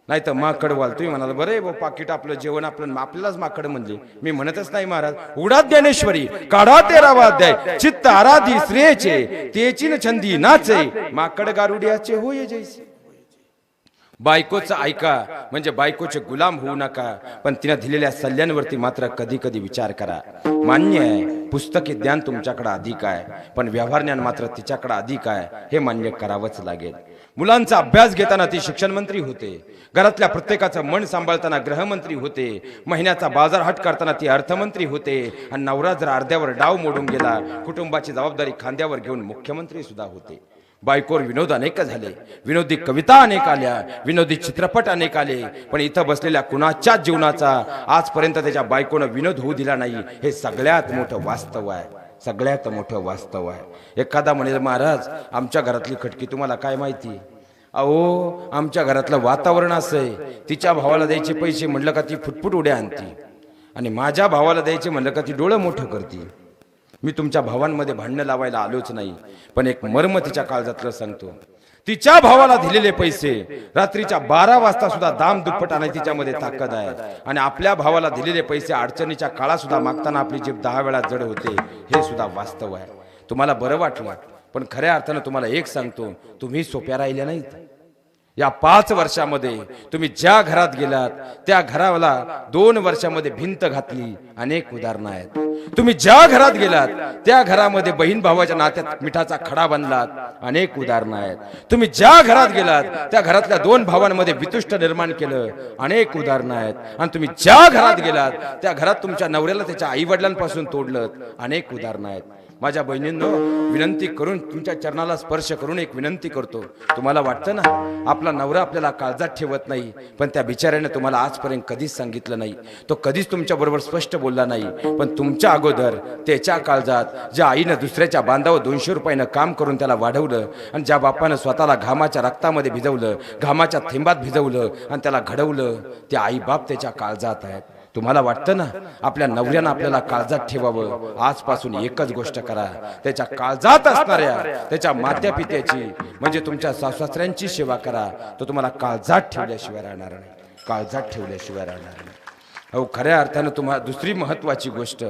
नाही तर माकड व्हाल. तुम्ही म्हणाल बरे भाऊ, पाकिट आपलं, जेवण आपलं, आपल्यालाच माकड म्हणले. मी म्हणतच नाही महाराज. उडा ज्ञानेश्वरी काढा 13वा अध्याय, चित्त आराधी श्रेयचे तेची न छंदी नाचे, माकड गारुड्याचे होय जैसे. बायकोचं ऐका म्हणजे बायकोचे गुलाम होऊ नका, पण तिने दिलेल्या सल्ल्यांवरती मात्र कधी कधी विचार करा. मान्य आहे पुस्तकी ज्ञान तुमच्याकडे अधिक आहे, पण व्यवहार ज्ञान मात्र तिच्याकडे अधिक आहे, हे मान्य करावंच लागेल. मुलांचा अभ्यास घेताना ती शिक्षण मंत्री होते, घरातल्या प्रत्येकाचं मन सांभाळताना गृहमंत्री होते, महिन्याचा बाजार हाट करताना ती अर्थमंत्री होते, आणि नवरा जर अर्ध्यावर डाव मोडून गेला कुटुंबाची जबाबदारी खांद्यावर घेऊन मुख्यमंत्री सुद्धा होते. बायकोर विनोद अनेक झाले, विनोदी कविता अनेक आल्या, विनोदी चित्रपट अनेक आले, पण इथं बसलेल्या कुणाच्याच जीवनाचा आजपर्यंत त्याच्या बायकोनं विनोद होऊ दिला नाही. हे सगळ्यात मोठं वास्तव आहे, सगळ्यात मोठं वास्तव आहे. एखादा म्हणेल महाराज आमच्या घरातली खटकी तुम्हाला काय माहिती? अहो आमच्या घरातलं वातावरण असं आहे, तिच्या भावाला द्यायचे पैसे म्हणलं का ती फुटफुट उड्या आणती, आणि माझ्या भावाला द्यायचे म्हणलं का ती डोळं मोठं करते. मी तुमच्या भावांमध्ये भांडणं लावायला आलोच नाही, पण एक मर्म तिच्या काळजातलं सांगतो. तिच्या भावाला दिलेले पैसे रात्रीच्या 12 वाजता सुद्धा दाम दुप्पट आणायची तिच्यामध्ये ताकद आहे, आणि आपल्या भावाला दिलेले पैसे अडचणीच्या काळात सुद्धा मागताना आपली जीभ 10 वेळा जड होते, हे सुद्धा वास्तव आहे. तुम्हाला बरं वाटलं, पण खऱ्या अर्थानं तुम्हाला एक सांगतो, तुम्ही सोप्या राहिल्या नाहीत. या 5 वर्षामध्ये तुम्ही ज्या घरात गेलात त्या घराला 2 वर्षामध्ये भिंत घातली, अनेक उदाहरणं आहेत. तुम्ही ज्या घरात गेलात त्या घरामध्ये बहीण भावाच्या नात्यात मिठाचा खडा बांधलात, अनेक उदाहरणं आहेत. तुम्ही ज्या घरात गेलात त्या घरातल्या 2 भावांमध्ये वितुष्ट निर्माण केलं, अनेक उदाहरणं आहेत. आणि तुम्ही ज्या घरात गेलात त्या घरात तुमच्या नवऱ्याला त्याच्या आई वडिलांपासून तोडलं, अनेक उदाहरणं आहेत. माझ्या बहिणींनो, विनंती करून तुमच्या चरणाला स्पर्श करून एक विनंती करतो. तुम्हाला वाटतं ना आपला नवरा आपल्याला काळजात ठेवत नाही, पण त्या बिचाऱ्याने तुम्हाला आजपर्यंत कधीच सांगितलं नाही, तो कधीच तुमच्या बरोबर स्पष्ट बोलला नाही. पण तुमच्या अगोदर त्याच्या काळजात ज्या आईनं दुसऱ्याच्या बांधावर 200 रुपयानं काम करून त्याला वाढवलं, आणि ज्या बापानं स्वतःला घामाच्या रक्तामध्ये भिजवलं, घामाच्या थेंबात भिजवलं आणि त्याला घडवलं, ते आई बाप त्याच्या काळजात आहेत. तुम्हाला वाटतं ना आपल्या नवऱ्यानं आपल्याला काळजात ठेवावं, आजपासून एकच गोष्ट करा, त्याच्या काळजात असणाऱ्या त्याच्या मात्या पित्याची म्हणजे तुमच्या सासऱ्यांची सेवा करा. तो तुम्हाला काळजात ठेवल्याशिवाय राहणार नाही, काळजात ठेवल्याशिवाय राहणार नाही. अहो, खऱ्या अर्थानं तुम्हाला दुसरी महत्वाची गोष्ट,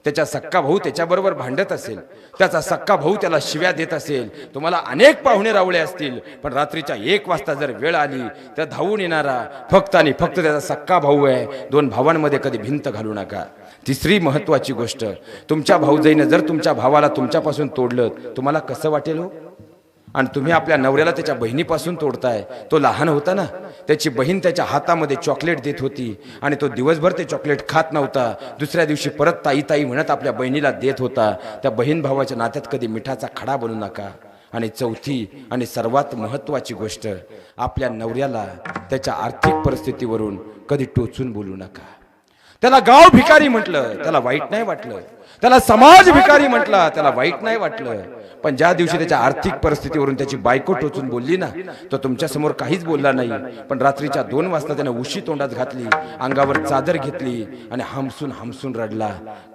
त्याचा सक्का भाऊ त्याच्याबरोबर भांडत असेल, त्याचा सक्का भाऊ त्याला शिव्या देत असेल, तुम्हाला अनेक पाहुणे रावळे असतील, पण रात्रीच्या 1 वाजता जर वेळ आली तर धावून येणारा फक्त आणि फक्त त्याचा सक्का भाऊ आहे. 2 भावांमध्ये कधी भिंत घालू नका. तिसरी महत्वाची गोष्ट, तुमच्या भाऊजाईनं जर तुमच्या भावाला तुमच्यापासून तोडलं, तुम्हाला कसं वाटेल हो? आणि तुम्ही आपल्या नवऱ्याला त्याच्या बहिणीपासून तोडताय. तो लहान होता ना, त्याची बहीण त्याच्या हातामध्ये चॉकलेट देत होती आणि तो दिवसभर ते चॉकलेट खात नव्हता. दुसऱ्या दिवशी परत ताई ताई म्हणत आपल्या बहिणीला देत होता. त्या बहीण भावाच्या नात्यात कधी मिठाचा खडा बनू नका. आणि चौथी आणि सर्वात महत्वाची गोष्ट, आपल्या नवऱ्याला त्याच्या आर्थिक परिस्थितीवरून कधी टोचून बोलू नका. त्याला गाव भिकारी म्हटलं, त्याला वाईट नाही वाटलं. त्याला समाज भिकारी म्हटला, त्याला वाईट नाही वाटलं. पण ज्या दिवशी त्याच्या आर्थिक परिस्थितीवरून त्याची बायको टोचून बोलली ना, तो तुमच्या समोर काहीच बोलला नाही. पण रात्रीच्या 2 वाजता त्याने उशी तोंडात घातली, अंगावर चादर घेतली आणि हमसून हमसून रडला.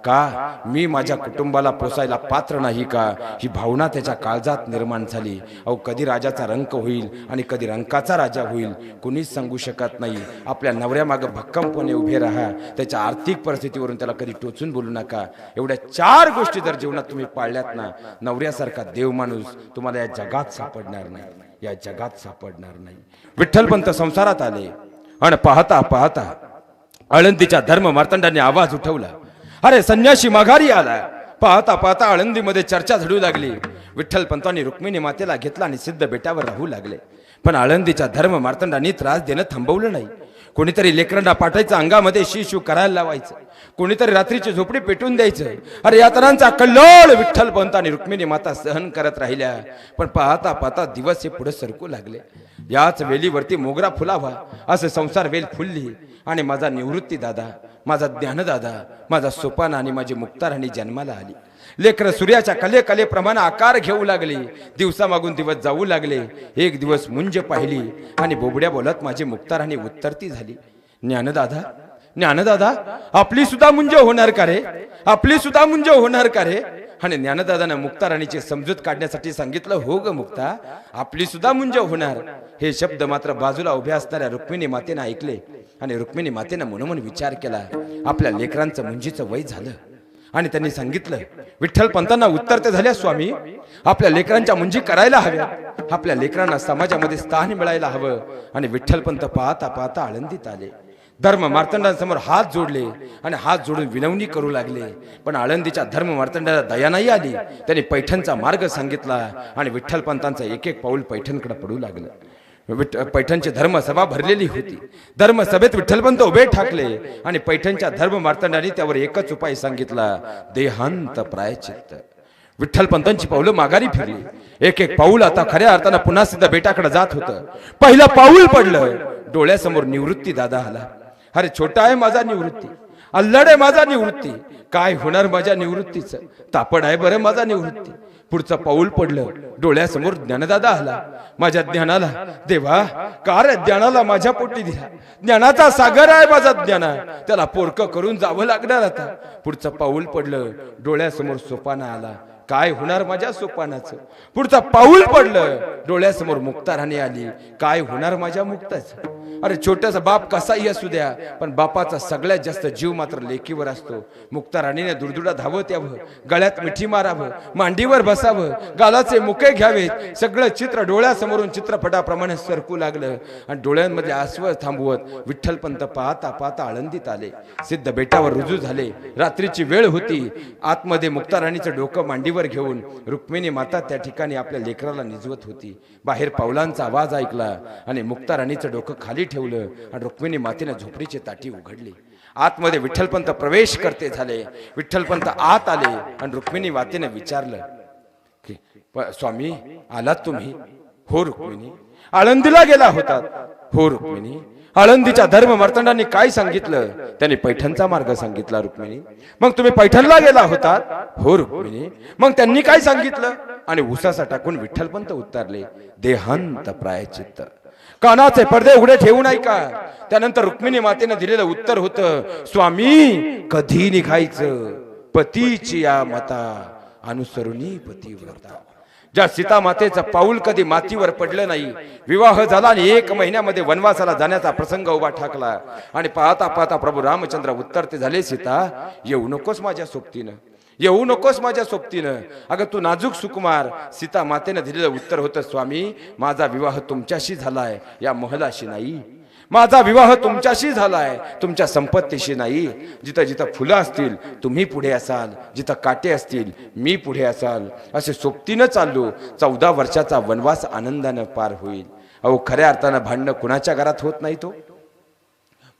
का मी माझ्या कुटुंबाला पोसायला पात्र नाही का, ही भावना त्याच्या काळजात निर्माण झाली. अहो, कधी राजाचा रंक होईल आणि कधी रंकाचा राजा होईल, कुणीच सांगू शकत नाही. आपल्या नवऱ्यामागं भक्कमपणे उभे राहा. त्याच्या आर्थिक परिस्थितीवरून त्याला कधी टोचून बोलू नका. एवढ्या 4 गोष्टी जर जीवनात तुम्ही पाळल्यात ना, नवऱ्यासारखा देव माणूस तुम्हाला या जगात सापडणार नाही, या जगात सापडणार नाही. विठ्ठलपंत संसारात आले आणि पाहता पाहता आळंदीच्या धर्म मार्तंडांनी आवाज उठवला, अरे संन्यासी माघारी आला. पाहता पाहता आळंदीमध्ये चर्चा झडू लागली. विठ्ठलपंतांनी रुक्मिणी मातेला घेतला आणि सिद्ध बेटावर राहू लागले. पण आळंदीच्या धर्म मार्तंडांनी त्रास देणं थांबवलं नाही. कोणीतरी लेकरांना पाठायचं, अंगामध्ये शिशू करायला लावायचं, कोणीतरी रात्रीची झोपडी पेटून द्यायचं. अरे यातनांचा कल्लोळ विठ्ठलपंत आणि रुक्मिणी माता सहन करत राहिल्या. पण पाहता पाहता दिवस हे पुढे सरकू लागले. याच वेलीवरती मोगरा फुलावा असं संसार वेल फुलली आणि माझा निवृत्ती दादा, माझा ज्ञानदादा, माझा सोपान आणि माझी मुक्ताराणी जन्माला आली. लेकर सूर्याच्या कले कलेप्रमाणे आकार घेऊ लागले. दिवसा मागून दिवस जाऊ लागले. एक दिवस मुंज पाहिली आणि बोबड्या बोलत माझी मुक्ताराणी उत्तरती झाली, ज्ञानदादा, ज्ञानदादा, आपली सुद्धा मुंज होणार का रे, आपली सुद्धा मुंज होणार का रे. आणि ज्ञानदादानं मुक्ताराणीची समजूत काढण्यासाठी सांगितलं, हो ग मुक्ता, आपली सुद्धा मुंज होणार. हे शब्द मात्र बाजूला उभ्या असणाऱ्या रुक्मिणी मातेनं ऐकले आणि रुक्मिणी मातेनं मनोमन विचार केला. आपल्या लेकरांचं मुंजीचं वय झालं आणि त्यांनी सांगितलं, विठ्ठलपंतांना उत्तर ते झाल्या, स्वामी, आपल्या लेकरांच्या मुंजी करायला हव्या, आपल्या लेकरांना समाजामध्ये स्थान मिळायला हवं. आणि विठ्ठलपंत पाहता पाहता आळंदीत आले. धर्म मार्तंडांसमोर हात जोडले आणि हात जोडून विनवणी करू लागले. पण आळंदीच्या धर्म मार्तंडाला दया नाही आली. त्यांनी पैठणचा मार्ग सांगितला आणि विठ्ठलपंतांचं एक एक पाऊल पैठणकडे पडू लागलं. पैठणची धर्मसभा भरलेली होती. धर्मसभेत विठ्ठलपंत उभे ठाकले आणि पैठणच्या धर्म मार्तंडांनी त्यावर एकच उपाय सांगितला, देहांत प्रायश्चित्त. विठ्ठलपंतांची पाऊलं माघारी फिरली. एक एक पाऊल आता खऱ्या अर्थानं पुन्हा सिद्ध बेटाकडे जात होतं. पहिलं पाऊल पडलं, डोळ्यासमोर निवृत्ती दादा आला. अरे छोटा आहे माझा निवृत्ती, अल्लड आहे माझा निवृत्ती, काय होणार माझ्या निवृत्तीचं, तापड आहे बरं माझा निवृत्ती. पुढचं पाऊल पडलं, डोळ्यासमोर ज्ञानदादा आला. माझ्या ज्ञानाला, देवा, कार ज्ञानाला माझ्या पोटी दिला, ज्ञानाचा सागर आहे माझा ज्ञाना, त्याला पोरकं करून जावं लागणार आता. पुढचं पाऊल पडलं, डोळ्यासमोर सोपाना आला, काय होणार माझ्या सोपानाचं. पुढचं पाऊल पडलं, डोळ्यासमोर मुक्ताराणी आली, काय होणार माझ्या मुक्ताचं. अरे छोटासा बाप कसाही असू द्या, पण बापाचा सगळ्यात जास्त जीव मात्र लेकीवर असतो. मुक्ता राणीने दुरदुडा धावत यावं, गळ्यात मिठी मारावं, मांडीवर बसावं, गालाचे मुके घ्यावेत. सगळं चित्र डोळ्यासमोरून चित्रपटाप्रमाणे सरकू लागलं आणि डोळ्यांमध्ये आसव थांबवत विठ्ठलपंत पाहता पाहता आळंदीत आले. सिद्ध बेटावर रुजू झाले. रात्रीची वेळ होती. आतमध्ये मुक्ता राणीचं डोकं मांडीवर घेऊन रुक्मिणी माता त्या ठिकाणी आपल्या लेकराला निजवत होती. बाहेर पावलांचा आवाज ऐकला आणि मुक्ता राणीचं डोकं खाली ठेवलं आणि रुक्मिणी मातेने झोपडीची ताटी उघडली. आतमध्ये विठ्ठलपंत प्रवेश करते झाले. विठ्ठलपंत आत आले आणि रुक्मिणी मातेने विचारलं की स्वामी आलात तुम्ही? हो रुक्मिणी. आळंदीला गेला होतात? हो रुक्मिणी. आळंदीच्या धर्म मार्तंडांनी काय सांगितलं? त्यांनी पैठणचा मार्ग सांगितला रुक्मिणी. मग तुम्ही पैठणला गेला होतात? हो रुक्मिणी. मग त्यांनी काय सांगितलं? आणि उसासा टाकून विठ्ठलपंत उत्तरले, देहांत प्रायचित्त. कानाचे पडदे उघडे ठेवून ऐका. त्यानंतर रुक्मिणी मातेने दिलेलं उत्तर होतं, स्वामी कधी निघायचं? पतीची या मता अनुसरुनी पतिव्रता. ज्या सीता मातेचं पाऊल कधी मातीवर पडलं नाही, विवाह झाला आणि 1 महिन्यामध्ये वनवासाला जाण्याचा प्रसंग उभा ठाकला आणि पाहता पाहता प्रभू रामचंद्र उत्तरते झाले, सीता येऊ नकोस माझ्या सोबतीनं, येऊ नकोस माझ्या सोबतीनं. अगं तू नाजूक सुकुमार. सीता मातेने दिलेलं उत्तर होतं, स्वामी माझा विवाह तुमच्याशी झालाय, या महलाशी नाही. माझा विवाह तुमच्याशी झालाय, तुमच्या संपत्तीशी नाही. जिथं जिथं फुलं असतील तुम्ही पुढे असाल, जिथं काटे असतील मी पुढे असाल. असे सोबतीनं चाललो. 14 वर्षाचा वनवास आनंदानं पार होईल. अहो खऱ्या अर्थानं भांडणं कुणाच्या घरात होत नाही तो?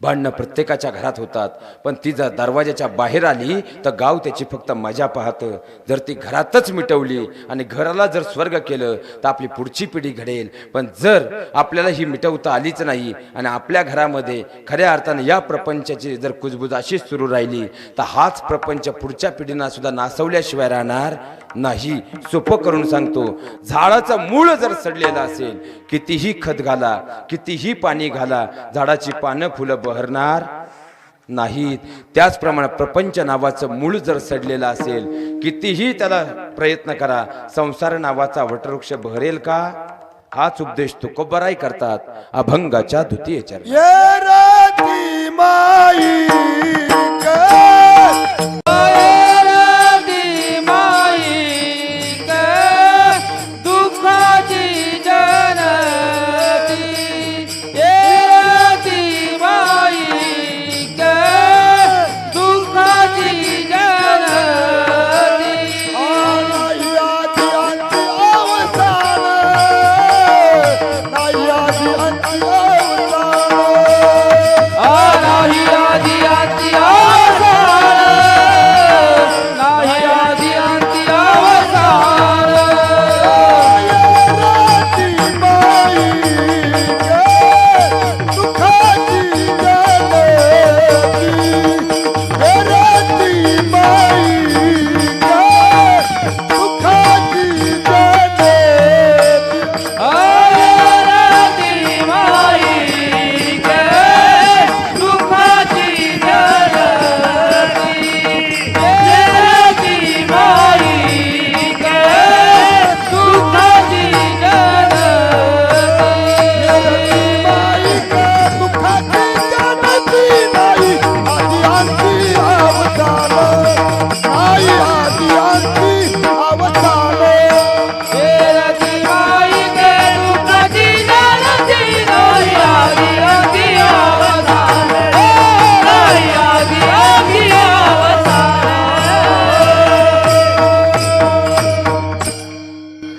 भांडणं प्रत्येकाच्या घरात होतात, पण ती जर दरवाजाच्या बाहेर आली तर गाव त्याची फक्त मजा पाहतं. जर ती घरातच मिटवली आणि घराला जर स्वर्ग केलं तर आपली पुढची पिढी घडेल. पण जर आपल्याला ही मिटवता आलीच नाही आणि आपल्या घरामध्ये खऱ्या अर्थाने या प्रपंचाची जर कुजबुज अशीच सुरू राहिली तर हाच प्रपंच पुढच्या पिढींना सुद्धा नासवल्याशिवाय राहणार नाही. सोपं करून सांगतो, झाडाचं मूळ जर सडलेलं असेल, कितीही खत घाला, कितीही पाणी घाला, झाडाची पानं फुलं बहरणार नाहीत. त्याचप्रमाणे प्रपंच नावाचं मूळ जर सडलेलं असेल, कितीही त्याला प्रयत्न करा, संसार नावाचा वटवृक्ष बहरेल का? हाच उपदेश तुकोबराय करतात अभंगाच्या द्वितीय चरणात. ये राती माई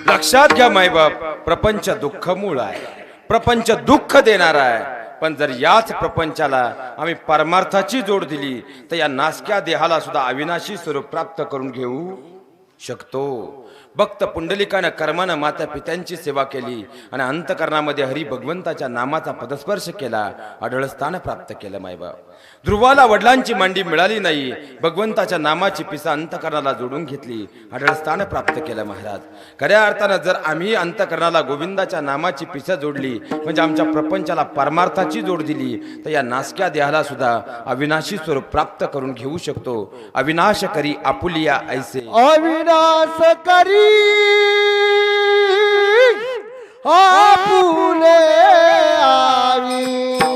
लक्षात घ्या मायबाप, प्रपंच दुःख मूळ आहे, प्रपंच दुःख देणार आहे. पण जर याच प्रपंचाला आम्ही परमार्थाची जोड दिली तर या नासक्या देहाला सुद्धा अविनाशी स्वरूप प्राप्त करून घेऊ शकतो. भक्त पुंडलिकानं कर्मानं माता पित्यांची सेवा केली आणि अंतकरणामध्ये हरी भगवंताच्या नामाचा पदस्पर्श केला, अढळ स्थान प्राप्त केलं. मायबाप ध्रुवाला वडिलांची मांडी मिळाली नाही, भगवंताच्या नामाची पिसा अंतकरणाला जोडून घेतली, अढळ स्थान प्राप्त केलं. महाराज खऱ्या अर्थानं जर आम्ही अंतकरणाला गोविंदाच्या नामाची पिसा जोडली, म्हणजे आमच्या प्रपंचाला परमार्थाची जोड दिली, तर या नासक्या देहाला सुद्धा अविनाशी स्वरूप प्राप्त करून घेऊ शकतो. अविनाश करी आपुलिया ऐसे अविनाश करी आपुले आवी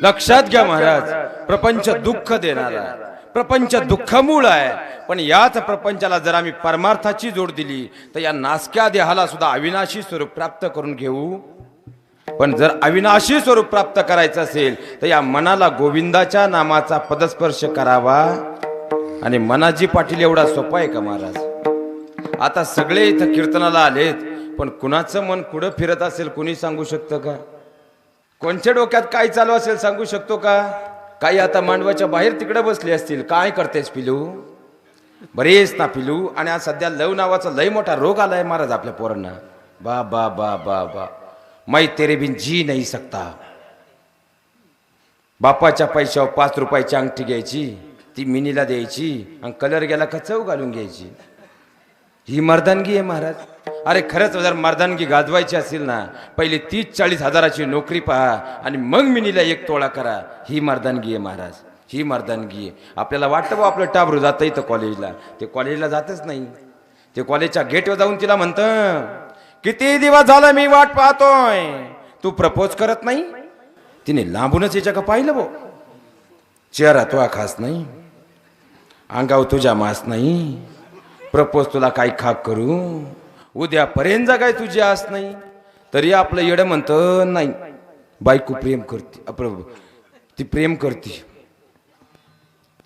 लक्षात घ्या महाराज, प्रपंच दुःख देणारा आहे, प्रपंच दुःखमूळ आहे. पण याच प्रपंचाला जर आम्ही परमार्थाची जोड दिली तर या नासक्या देहाला सुद्धा अविनाशी स्वरूप प्राप्त करून घेऊ. पण जर अविनाशी स्वरूप प्राप्त करायचं असेल तर या मनाला गोविंदाच्या नामाचा पदस्पर्श करावा. आणि मनाजी पाटील एवढा सोपा आहे का महाराज? आता सगळे इथं कीर्तनाला आलेत, पण कुणाचं मन कुठं फिरत असेल कुणी सांगू शकतं का? कोणच्या डोक्यात काय चालू असेल सांगू शकतो का? काही आता मांडवाच्या बाहेर तिकडे बसले असतील. काय करतेस पिलू? बरेच ना पिलू. आणि आज सध्या लव नावाचा लय मोठा रोग आलाय महाराज आपल्या पोरांना. बा बा बा बा बा, मैं तेरे बिन जी नहीं सकता. बापाच्या पैशावर 5 रुपयाची अंगठी घ्यायची, ती मिनीला द्यायची आणि कलर गेला का चव घालून घ्यायची. ही मर्दानगी आहे महाराज. अरे खरंच जर मर्दानगी गाजवायची असेल ना, पहिले 30-40 हजाराची नोकरी पहा आणि मग मिनीला 1 तोळा करा. ही मर्दानगी आहे महाराज, ही मर्दानगी आहे. आपल्याला वाटतं बा आपलं टाबरू जातं इथं कॉलेजला, ते कॉलेजला जातच नाही. ते कॉलेजच्या गेटवर जाऊन तिला म्हणतं, किती दिवस झालं मी वाट पाहतोय, तू प्रपोज करत नाही. तिने लांबूनच याच्या का पाहिलं बो. चेहरा तुझा खास नाही, अंगावर तुझ्या मास नाही, प्रपोज तुला काय खाक करू, उद्यापर्यंत काय तुझी आस नाही. तरी आपलं येडं म्हणतं नाही, बायको प्रेम करते, ती प्रेम करते.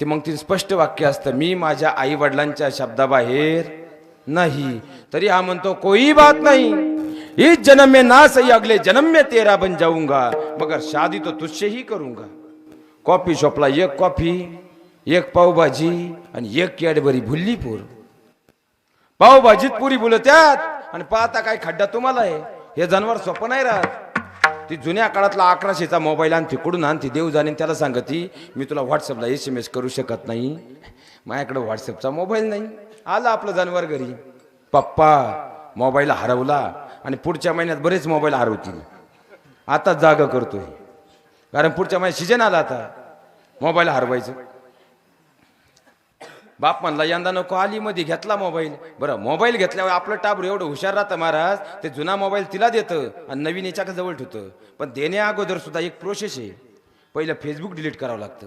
ते मग ती स्पष्ट वाक्य असतं, मी माझ्या आई वडिलांच्या शब्दाबाहेर नाही. तरी हा म्हणतो कोई बात नहीं, इस जन्म में ना सही अगले जन्म में तेरा बन जाऊंगा, मगर शादी तो तुझसे ही करूंगा. कॉफी शॉपला 1 कॉफी, 1 पावभाजी आणि 1 कॅडबरी भुल्लीपूर. पावभाजीत पुरी बोलत्यात आणि पाहता काय खड्डा तुम्हाला आहे. हे जनावर सोपं नाही राहत. ती जुन्या काळातला 1100चा मोबाईल आण, तिकडून आण, ती देव जाणे त्याला सांगती मी तुला व्हॉट्सअपला SMS करू शकत नाही, माझ्याकडे व्हॉट्सअपचा मोबाईल नाही. आला आपलं जनावर घरी, पप्पा मोबाईल हरवला. आणि पुढच्या महिन्यात बरेच मोबाईल हरवतील. आता जागा करतोय, कारण पुढच्या महिन्यात सीजन आला आता मोबाईल हरवायचं. बाप म्हणला यंदा नको, आली मध्ये घेतला मोबाईल. बरं मोबाईल घेतल्यावर आपलं टाबरू एवढं हुशार राहतं महाराज, ते जुना मोबाईल तिला देतं आणि नवीन याच्या जवळ ठेवतं. पण देण्या अगोदर सुद्धा एक प्रोसेस आहे. पहिलं फेसबुक डिलीट करावं लागतं,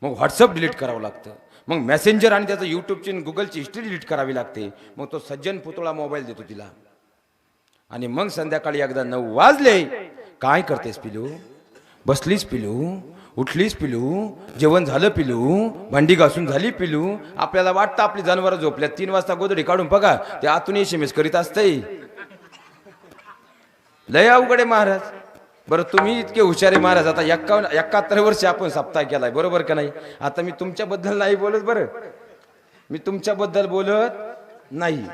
मग व्हॉट्सअप डिलीट करावं लागतं, मग मेसेंजर आणि त्याचं यूट्यूबची गुगलची हिस्ट्री डिलीट करावी लागते. मग तो सज्जन पुतळा मोबाईल देतो तिला. आणि मग संध्याकाळी एकदा 9 वाजले, काय करतेस पिलू? बसलीस पिलू? उठलीस पिलू? जेवण झालं पिलू? भांडी घासून झाली पिलू? आपल्याला वाटतं आपली जनावरं झोपल्या. 3 वाजता गोधडी काढून बघा, ते आतून SMS करीत असते. लय अवघड आहे महाराज. बरं तुम्ही इतके हुशार आहे महाराज. आता 71 वर्ष आपण सप्ताह केलाय, बरोबर का नाही? आता मी तुमच्याबद्दल नाही बोलत, बरं मी तुमच्याबद्दल बोलत नाही.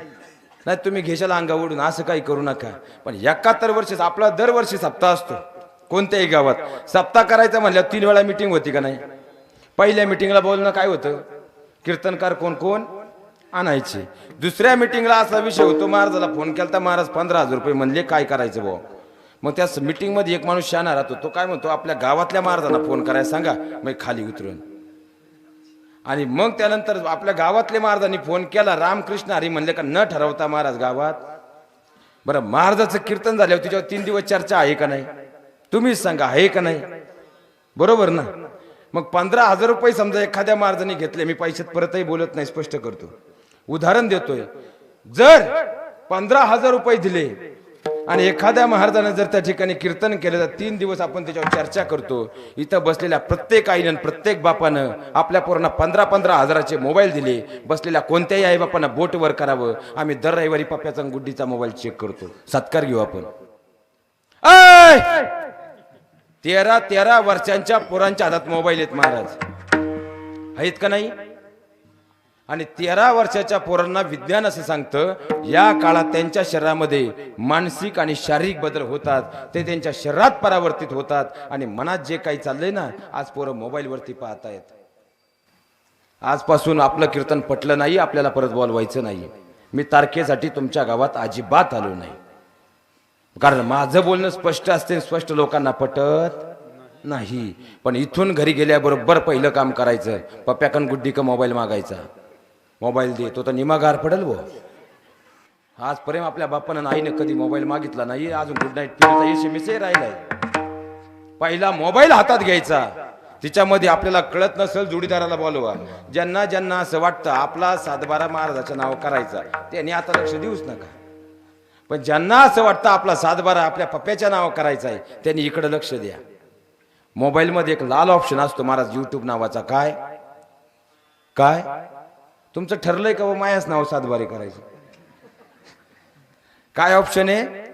नाही तुम्ही घेशाल अंगा ओढून, असं काही करू नका. पण 71 वर्ष आपला दरवर्षी सप्ताह असतो. कोणत्याही गावात सप्ताह करायचा म्हणल्यावर 3 वेळा मीटिंग होती का नाही? पहिल्या मीटिंगला बोलणं काय होतं, कीर्तनकार कोण कोण आणायचे. दुसऱ्या मीटिंगला असा विषय होतो, महाराजाला फोन केला तर महाराज 15,000 रुपये म्हणले, काय करायचं भाऊ? मग त्या मीटिंग मध्ये एक माणूस शहाणा राहतो. तो काय म्हणतो, आपल्या गावातल्या महाराजांना फोन करायला सांगा, मग खाली उतरून. आणि मग त्यानंतर आपल्या गावातल्या महाराजांनी फोन केला, रामकृष्ण हरी म्हणले का न ठरवता महाराज गावात. बरं महाराजाचं कीर्तन झाल्यावर तिच्यावर 3 दिवस चर्चा आहे का नाही? तुम्हीच सांगा, आहे का नाही? बरोबर ना? मग 15,000 रुपये समजा एखाद्या महाराजांनी घेतले, मी पैशात परतही बोलत नाही, स्पष्ट करतो, उदाहरण देतोय. जर 15,000 रुपये दिले आणि एखाद्या महाराजानं जर त्या ठिकाणी कीर्तन केलं तर 3 दिवस आपण त्याच्यावर चर्चा करतो. इथं बसलेल्या प्रत्येक आईनं प्रत्येक बापानं आपल्या पोरांना 15-15 हजाराचे मोबाईल दिले. बसलेल्या कोणत्याही आई बापांना बोट वर करावं. आम्ही दर रविवारी पप्प्याचा गुड्डीचा मोबाईल चेक करतो. सत्कार घेऊ आपण. 13 वर्षांच्या पोरांच्या हातात मोबाईल आहेत महाराज, आहेत का नाही? आणि 13 वर्षाच्या पोरांना विज्ञान असं सांगतं, या काळात त्यांच्या शरीरामध्ये मानसिक आणि शारीरिक बदल होतात. ते त्यांच्या शरीरात परावर्तित होतात आणि मनात जे काही चाललंय ना, आज पोरं मोबाईलवरती पाहतायत. आजपासून आपलं कीर्तन पटलं नाही, आपल्याला परत बोलवायचं नाही. मी तारखेसाठी तुमच्या गावात अजिबात आलो नाही, कारण माझं बोलणं स्पष्ट असते, स्पष्ट लोकांना पटत नाही. पण इथून घरी गेल्याबरोबर पहिलं काम करायचं, पप्प्याकन गुड्डी का मोबाईल मागायचा. मोबाईल दे, तो तर निमागार पडेल वो. आज प्रेम आपल्या बापानं आईने कधी मोबाईल मागितला नाही. अजून गुड नाईट SMS राहिलाय. पहिला मोबाईल हातात घ्यायचा, तिच्यामध्ये आपल्याला कळत नसेल जोडीदाराला बोलवा. ज्यांना ज्यांना असं वाटतं आपला 712 महाराजाचं नाव करायचं त्यांनी आता लक्ष देऊच नका. पण ज्यांना असं वाटतं आपला 712 आपल्या पप्प्याच्या नाव करायचं आहे त्यांनी इकडे लक्ष द्या. मोबाईलमध्ये एक लाल ऑप्शन असतो महाराज युट्यूब नावाचा. काय काय तुमचं ठरलंय का मायाच नाव 712 करायचं? काय ऑप्शन आहे?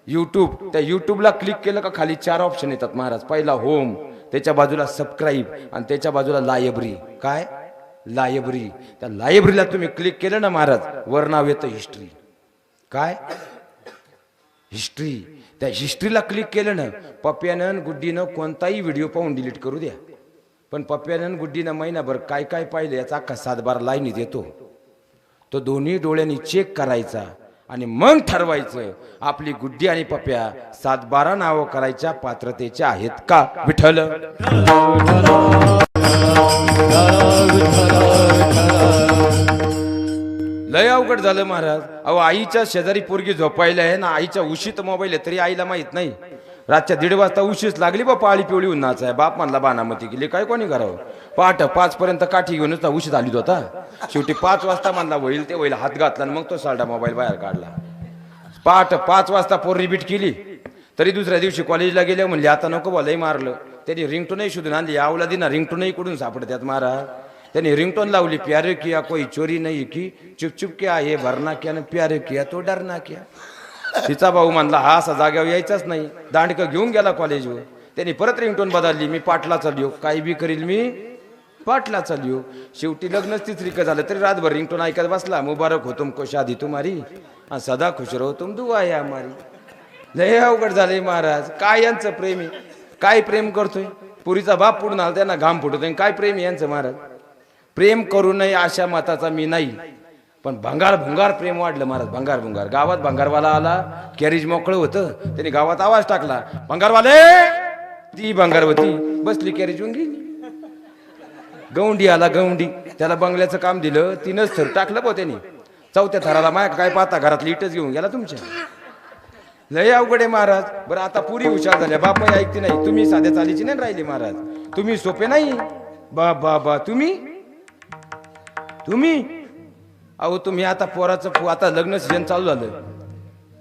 युट्यूब. त्या युट्यूबला क्लिक केलं का खाली 4 ऑप्शन येतात महाराज. पहिला होम, त्याच्या बाजूला सबस्क्राईब आणि त्याच्या बाजूला लायब्ररी. काय लायब्ररी? त्या लायब्ररीला तुम्ही क्लिक केलं ना महाराज, वर नाव येतं हिस्ट्री. काय हिस्ट्री? त्या हिस्ट्रीला क्लिक केलं ना, पप्प्यानं गुड्डीनं कोणताही व्हिडिओ पाहून डिलीट करू द्या, पण पप्प्यानं गुड्डीनं महिनाभर काय काय पाहिलं याचा अख्खा 712 लाईनीत येतो. तो दोन्ही डोळ्यांनी चेक करायचा आणि मग ठरवायचं आपली गुड्डी आणि पप्प्या 712 नावं करायच्या पात्रतेचे आहेत का. विठ्ठल लय अवघड झालं महाराज. अहो आईच्या शेजारी पोरगी झोपायला आहे ना, आईच्या उशीत मोबाईल आहे तरी आईला माहित नाही. रातच्या 1:30 वाजता उशीच लागली बा, पाळी पिवळी उन्हाचा आहे. बाप म्हणला बानामती गेली, काय कोणी करावं. पहाट 5 पर्यंत काठी घेऊनच उशीत आलीत होता. शेवटी 5 वाजता म्हणला होईल ते होईल, हात घातला आणि मग तो सालडा मोबाईल बाहेर काढला. पहाट 5 वाजता पोर रिपीट केली. तरी दुसऱ्या दिवशी कॉलेजला गेले, म्हणले आता नको बोलाय मारलं. त्यांनी रिंगटोनही शोधून आणली. आवला दिना रिंगटोनही कुठून सापडत्यात महाराज. त्यांनी रिंगटोन लावली, प्यारे किया कोई चोरी नाही की, चुप चुप क्या ये भरना क्या न प्यारे किया तो डरना क्या. तिचा भाऊ म्हणला हा असा जाग्यावर यायचाच नाही. दांडकं घेऊन गेला कॉलेजवर. त्यांनी परत रिंगटोन बदलली, मी पाटला चालू काही बी करील मी पाटला चालू. शेवटी लग्नच 3 झालं तरी रातभर रिंगटोन ऐकत बसला. मुबारक हो तुमको शादी तुम्हारी, सदा खुश रहो तुम दुआ है हमारी. लय अवघड झाले महाराज. काय यांचं प्रेम आहे? काय प्रेम करतोय? पुरीचा बाप पुढून आला त्यांना घाम फुटतोय. काय प्रेम आहे यांचं महाराज? प्रेम करू नये अशा मताचा मी नाही, पण भंगार भुंगार प्रेम वाढलं महाराज. भंगार भुंगार. गावात भंगारवाला आला, कॅरेज मोकळं होतं, त्याने गावात आवाज टाकला, भंगारवाले. ती भंगारवती बसली कॅरेजून गेली. गौंडी आला, गौंडी. त्याला बंगल्याचं काम दिलं, 3च थर टाकलं बो त्यांनी. 4थ्या थराला माय काय पाहता घरातली इटच घेऊन गेला तुमच्या. लय अवघड आहे महाराज. बरं आता पुरी हुशार झाल्या, बाप ऐकते नाही. तुम्ही साध्या चालीची नाही राहिली महाराज. तुम्ही सोपे नाही बा बा बा. तुम्ही अहो तुम्ही आता पोराचं आता लग्न सीजन चालू झालं.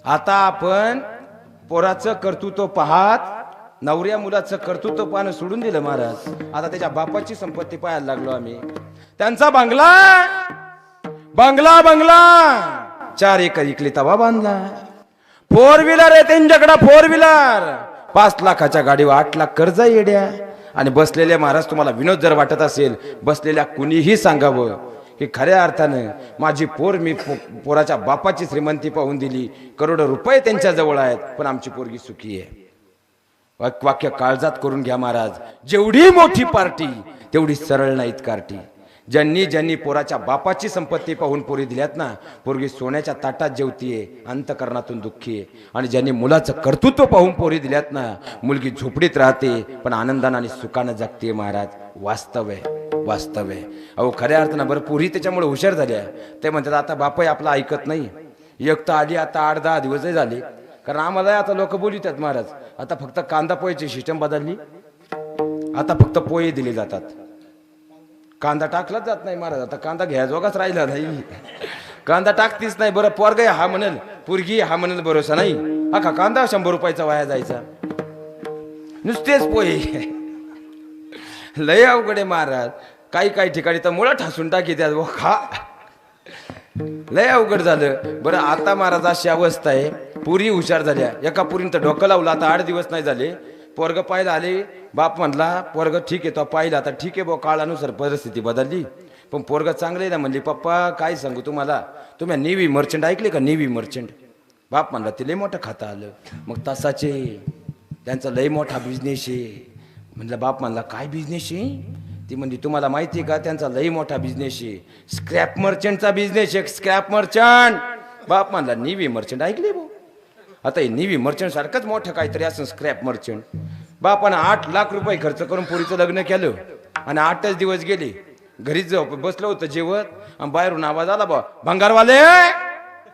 आता आपण पोराचं कर्तृत्व पाहत नवऱ्या मुलाचं कर्तृत्व पाहणं सोडून दिलं महाराज. आता त्याच्या बापाची संपत्ती पाहायला लागलो आम्ही. त्यांचा बंगला बंगला बंगला 4 एकर इकली तवा बांधला. 4 व्हीलर आहे त्यांच्याकडे, 4 व्हीलर. 5 लाखाच्या गाडीवर 8 लाख कर्ज येड्या. आणि बसलेल्या महाराज तुम्हाला विनोद जर वाटत असेल, बसलेल्या कुणीही सांगावं की खऱ्या अर्थानं माझी पोर मी पोराच्या बापाची श्रीमंती पाहून दिली. करोडो रुपये त्यांच्या जवळ आहेत, पण आमची पोरगी सुखी आहे. वाक्य काळजात करून घ्या महाराज. जेवढी मोठी पार्टी तेवढी सरळ नाहीत कार्टी. ज्यांनी ज्यांनी पोराच्या बापाची संपत्ती पाहून पोरी दिल्यात ना, पोरगी सोन्याच्या ताटात जेवतीये, अंतकरणातून दुःखी आहे. आणि ज्यांनी मुलाचं कर्तृत्व पाहून पोरी दिल्यात ना, मुलगी झोपडीत राहते पण आनंदानं आणि सुखानं जगते महाराज. वास्तव आहे, वास्तव आहे. अहो खऱ्या अर्थानं बरं पोरी त्याच्यामुळे हुशार झाल्या. ते म्हणतात आता बापही आपला ऐकत नाही. एक तर आली आता 8-10 दिवसही झाले, कारण आम्हाला आता लोक बोलतात महाराज. आता फक्त कांदा पोह्याची सिस्टम बदलली. आता फक्त पोहे दिले जातात, कांदा टाकलाच जात नाही महाराज. आता कांदा घ्यायजोगाच राहिला नाही. कांदा टाकतीच नाही. बरं पोरग हा म्हणेल, पोरगी हा म्हणेल, भरोसा नाही. हा का कांदा 100 रुपयाचा वाया जायचा, नुसतेच पोहे. लय अवघड आहे महाराज. काही ठिकाणी तर मुळा ठासून टाकी त्यात खा. लय अवघड झालं. बरं आता महाराज अशी अवस्था आहे, पुरी हुशार झाल्या. एका पुरीनं तर डोकं लावलं. आता 8 दिवस नाही झाले, पोरग पाहिलं आले. बाप म्हणला पोरग ठीक आहे, तो पाहिलं आता ठीक आहे बो, काळानुसार परिस्थिती बदलली, पण पोरग चांगलं आहे ना. म्हणली पप्पा काय सांगू तुम्हाला, तुम्ही नेव्ही मर्चंट ऐकले का? Navy merchant. बाप म्हणला ते लय मोठं खाता आलं. मग तसाचे त्यांचा लय मोठा बिझनेस आहे. म्हणलं बाप म्हणला काय बिझनेस आहे? ती म्हणली तुम्हाला माहिती आहे का, त्यांचा लय मोठा बिझनेस आहे, स्क्रॅप मर्चंटचा बिझनेस आहे, स्क्रॅप मर्चंट. बाप म्हणला नेव्ही मर्चंट ऐकले भाऊ? आता हे नेव्ही मर्चंट सारखंच मोठं काहीतरी असं स्क्रॅप मर्चंट. बापानं 8 लाख रुपये खर्च करून पोरीचं लग्न केलं आणि 8च दिवस गेले. घरीच बसलं होतं जेवत आणि बाहेरून आवाज आला बा भंगारवाले.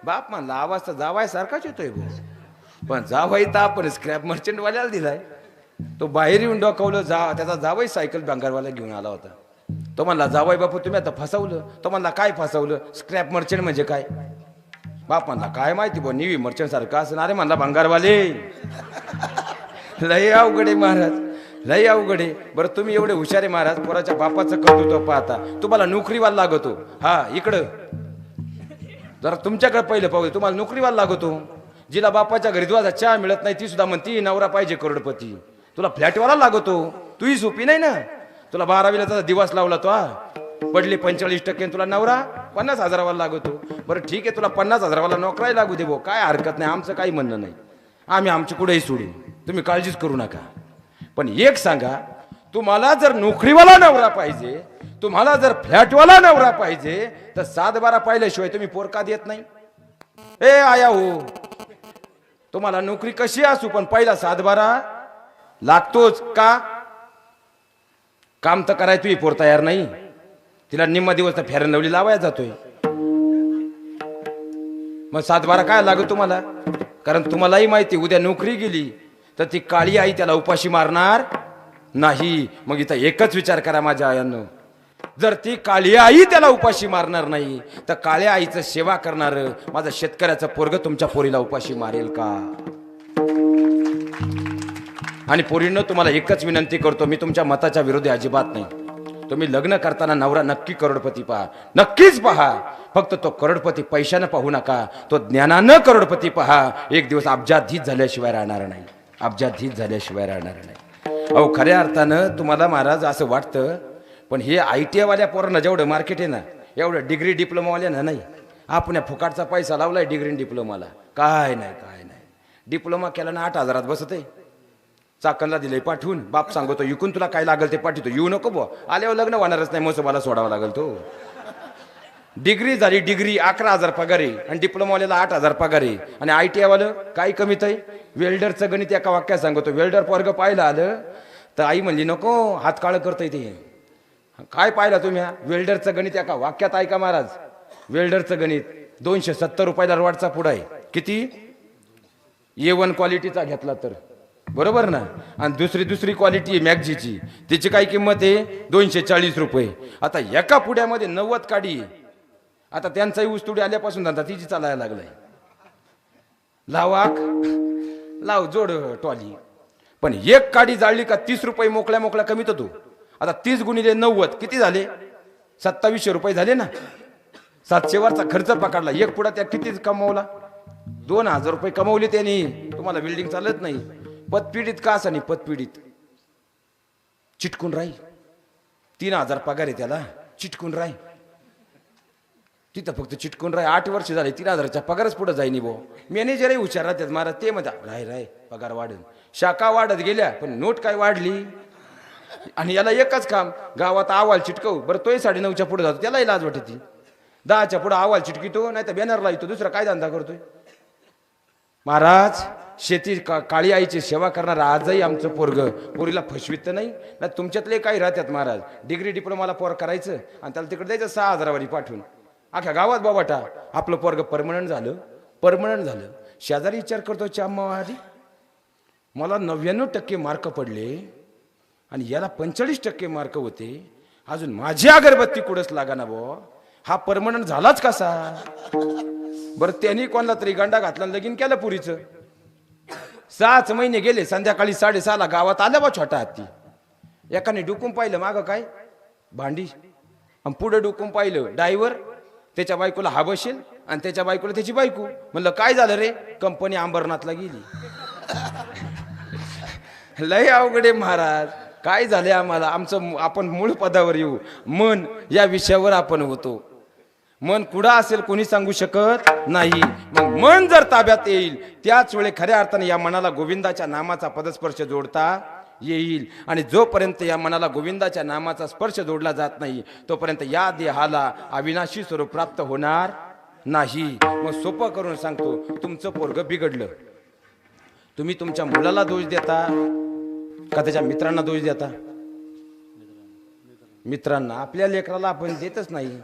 बाप म्हणला आवाज तर जावाय सारखाच येतोय भाऊ, पण जावाई तर आपण स्क्रॅप मर्चंट वाल्याला दिलाय. तो बाहेर येऊन डोकावलं त्याचा जावई सायकल भंगारवाला घेऊन आला होता. तो म्हणला जावई बापू तुम्ही आता फसवलं. तो म्हणला काय फसवलं? स्क्रॅप मर्चंट म्हणजे काय? बाप म्हणला काय माहिती बुवा निवी मर्चंट सारखं असं. अरे म्हणला भंगारवाले. लय अवघड आहे महाराज, लय अवघड आहे. बरं तुम्ही एवढे हुशार आहे महाराज, पोराच्या बापाचं कर्तृत्व पाहता. तुम्हाला नोकरीवाला लागतो. हा इकडं जरा तुमच्याकडे पहिलं पाहू. तुम्हाला नोकरीवाला लागतो. जिला बापाच्या घरी दुधाचा चहा मिळत नाही ती सुद्धा म्हणती नवरा पाहिजे करोडपती. तुला फ्लॅटवाला लागतो. तूही सोपी नाही ना. तुला 12वीला त्याचा दिवस लावला तो. पडले 45% तुला नवरा 50,000 लागतो. बरं ठीक आहे तुला 50,000 नोकराही लागू दे भाऊ, काय हरकत नाही, आमचं काही म्हणणं नाही. आम्ही आमची कुठेही सोडू, तुम्ही काळजीच करू नका. पण एक सांगा, तुम्हाला जर नोकरीवाला नवरा पाहिजे, तुम्हाला जर फ्लॅटवाला नवरा पाहिजे, तर 7-12 पाहिल्याशिवाय तुम्ही पोर का देत नाही? ए आया हो, तुम्हाला नोकरी कशी असू पण पहिला 7-12 लागतोच का? काम तर कराय तुझी पोर तयार नाही. तिला निम्मा दिवस तर फेरन लवली लावायला जातोय. मग 7-12 काय लागत तुम्हाला? कारण तुम्हालाही माहिती उद्या नोकरी गेली तर ती काळी आई त्याला उपाशी मारणार नाही. मग इथं एकच विचार करा माझ्या आयांनो, जर ती काळी आई त्याला उपाशी मारणार नाही तर काळ्या आईचं सेवा करणार माझं शेतकऱ्याचं पोरग तुमच्या पोरीला उपाशी मारेल का? आणि पोरींनो तुम्हाला एकच विनंती करतो, मी तुमच्या मताच्या विरोधी अजिबात नाही. तुम्ही लग्न करताना नवरा नक्की करोडपती पहा, नक्कीच पहा. फक्त तो करोडपती पैशानं पाहू नका, तो ज्ञानानं करोडपती पहा. एक दिवस अब्जाधीश झाल्याशिवाय राहणार नाही, अब्जाधीश झाल्याशिवाय राहणार नाही. अहो खऱ्या अर्थानं तुम्हाला महाराज असं वाटतं, पण हे ITI वाल्या पोरांना जेवढं मार्केट आहे ना, एवढं डिग्री डिप्लोमावाल्यानं नाही. आपण फुकाटचा पैसा लावलाय डिग्री डिप्लोमाला. काय नाही काय नाही, डिप्लोमा केला ना 8,000 बसत आहे. चाकणला दिले पाठवून, बाप सांगतो इकून तुला काय लागल ते पाठवतो, येऊ नको बुवा, आल्यावर लग्न होणारच नाही, मोसोबाला सोडावा लागल तो. डिग्री झाली, डिग्री 11,000 पगार आहे आणि डिप्लोमावाल्याला 8,000 पगार आहे. आणि ITI वालं काय कमीत आहे? वेल्डरचं गणित एका वाक्यात सांगतो. वेल्डर पोरग पाहिलं आलं तर आई म्हणली नको हात काळं करतोय ते. काय पाहिलं तुम्ही? वेल्डरचं गणित एका वाक्यात ऐका महाराज. वेल्डरचं गणित 270 रुपयाला रॉडचा पुडा आहे. किती? A1 क्वालिटीचा घेतला तर बरोबर ना. आणि दुसरी क्वालिटी आहे मॅगजीची, त्याची काय किंमत आहे? 240 रुपये. आता एका पुड्यामध्ये 90 काडी. आता त्यांचाही ऊसतोडी आल्यापासून धंदा तिची चालायला लागलाय. लावाक लाव जोड टॉली. पण एक काडी जाळली का 30 रुपये मोकळ्या मोकळ्या कमीत होतो. आता 30 गुणिले 90 किती झाले? 2700 रुपये झाले ना. 700 वरचा खर्च पकडला. एक पुडा त्या किती कमवला? 2,000 रुपये कमवले त्यांनी. तुम्हाला बिल्डिंग चालत नाही. पतपिढीत का असं नाही, पतपिढीत चिटकून राही. 3,000 पगार आहे त्याला, चिटकून राही तिथं, फक्त चिटकून राही. 8 वर्ष झाले 3,000च्या पगारच पुढे जाईनी भाऊ. मॅनेजरही हुशार राहतात महाराज, ते म्हणतात राय पगार वाढेल. शाखा वाढत गेल्या पण नोट काय वाढली. आणि याला एकच काम, गावात अहवाल चिटकव. बरं तोही 9:30च्या पुढे जातो, त्यालाही लाज वाटते. 10च्या पुढे अहवाल चिटकितो, नाही तर बॅनर लावतो. दुसरा काय धंदा करतोय महाराज? शेती काळी आईची सेवा करणार आजही आमचं पोरग. पोरीला फसवित नाही ना. तुमच्यातले काही राहतात महाराज, डिग्री डिप्लोमाला पोर करायचं आणि त्याला तिकडे द्यायचं 6,000 पाठवून. अख्या गावात बाबाटा आपलं पोरग परमनंट झालं. शेजारी विचार करतो चाम्मा आधी मला 99% मार्क पडले आणि याला 45% मार्क होते, अजून माझी अगरबत्ती कुठंच लागाना बो. हा परमनंट झालाच कसा? बरं त्यांनी कोणाला तरी गंडा घातला, लगीन केलं पुरीचं. 6 महिने गेले. संध्याकाळी 6:30ला गावात आलं बा छोटा हत्ती. एकाने डुकून पाहिलं मागं काय भांडी, आणि पुढे डुकून पाहिलं ड्रायव्हर. त्याच्या बायकोला हा बसेल आणि त्याच्या बायकोला त्याची बायको. म्हणलं काय झालं रे? कंपनी अंबरनाथला गेली. लय अवघडे महाराज. काय झाले आम्हाला? आमचं आपण मूळ पदावर येऊ. मन या विषयावर आपण होतो. मन कुठं असेल कोणी सांगू शकत नाही. मग मन जर ताब्यात येईल त्याच वेळी खऱ्या अर्थाने या मनाला गोविंदाच्या नामाचा पदस्पर्श जोडता येईल. आणि जोपर्यंत या मनाला गोविंदाच्या नामाचा स्पर्श जोडला जात नाही तोपर्यंत या देहाला अविनाशी स्वरूप प्राप्त होणार नाही. मग सोपं करून सांगतो, तुमचं पोरग बिघडलं, तुम्ही तुमच्या मुलाला दोष देता का त्याच्या मित्रांना दोष देता? मित्रांना. आपल्या लेकराला आपण देतच नाही,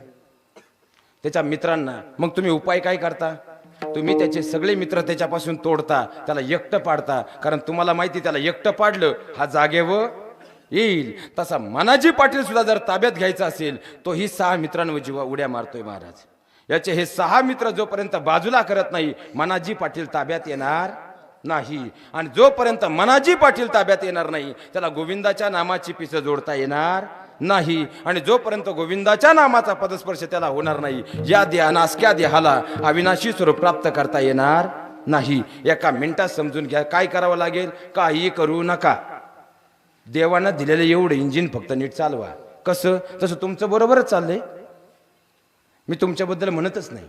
त्याच्या मित्रांना. मग तुम्ही उपाय काय करता? तुम्ही त्याचे सगळे मित्र त्याच्यापासून तोडता, त्याला एकटं पाडता, कारण तुम्हाला माहिती त्याला एकटं पाडलं हा जागेवर येईल. तसा मनाजी पाटील सुद्धा जर ताब्यात घ्यायचा असेल तो ही 6 मित्रांवर जीवा उड्या मारतोय महाराज. याचे हे 6 मित्र जोपर्यंत बाजूला करत नाही मनाजी पाटील ताब्यात येणार नाही. आणि जोपर्यंत मनाजी पाटील ताब्यात येणार नाही त्याला गोविंदाच्या नामाची पिसं जोडता येणार नाही. आणि जोपर्यंत गोविंदाच्या नामाचा पदस्पर्श त्याला होणार नाही या देहानास्क्या देहाला अविनाशी स्वरूप प्राप्त करता येणार नाही. एका मिनिटात समजून घ्या काय करावं लागेल. काही करू नका. देवानं दिलेलं एवढं इंजिन फक्त नीट चालवा. कसं? तसं तुमचं बरोबरच चाललंय. मी तुमच्याबद्दल म्हणतच नाही,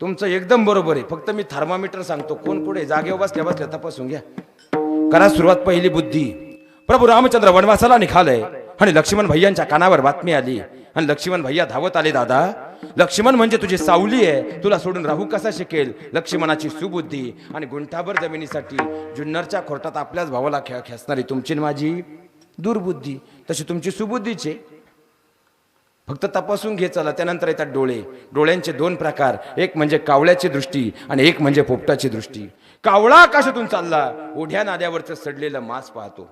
तुमचं एकदम बरोबर आहे. फक्त मी थर्मामीटर सांगतो. कोण पुढे जागेवर बसल्या बसल्या तपासून घ्या. करा सुरुवात. पहिली बुद्धी. प्रभू रामचंद्र वनवासाला निघालय आणि लक्ष्मण भैयांच्या कानावर बातमी आली आणि लक्ष्मण भैया धावत आले. दादा, लक्ष्मण म्हणजे तुझी सावली आहे, तुला सोडून राहू कसा शिकेल. लक्ष्मणाची सुबुद्धी आणि गुंठाभर जमिनीसाठी जुन्नरच्या खोर्टात आपल्याच भावाला खेचणारी तुमची माझी दुर्बुद्धी, तशी तुमची सुबुद्धीचे. फक्त तपासून घे चला. त्यानंतर येतात डोळे. डोळ्यांचे 2 प्रकार, एक म्हणजे कावळ्याची दृष्टी आणि एक म्हणजे पोपटाची दृष्टी. कावळा आकाशातून चालला ओढ्या नाद्यावरचं सडलेलं मांस पाहतो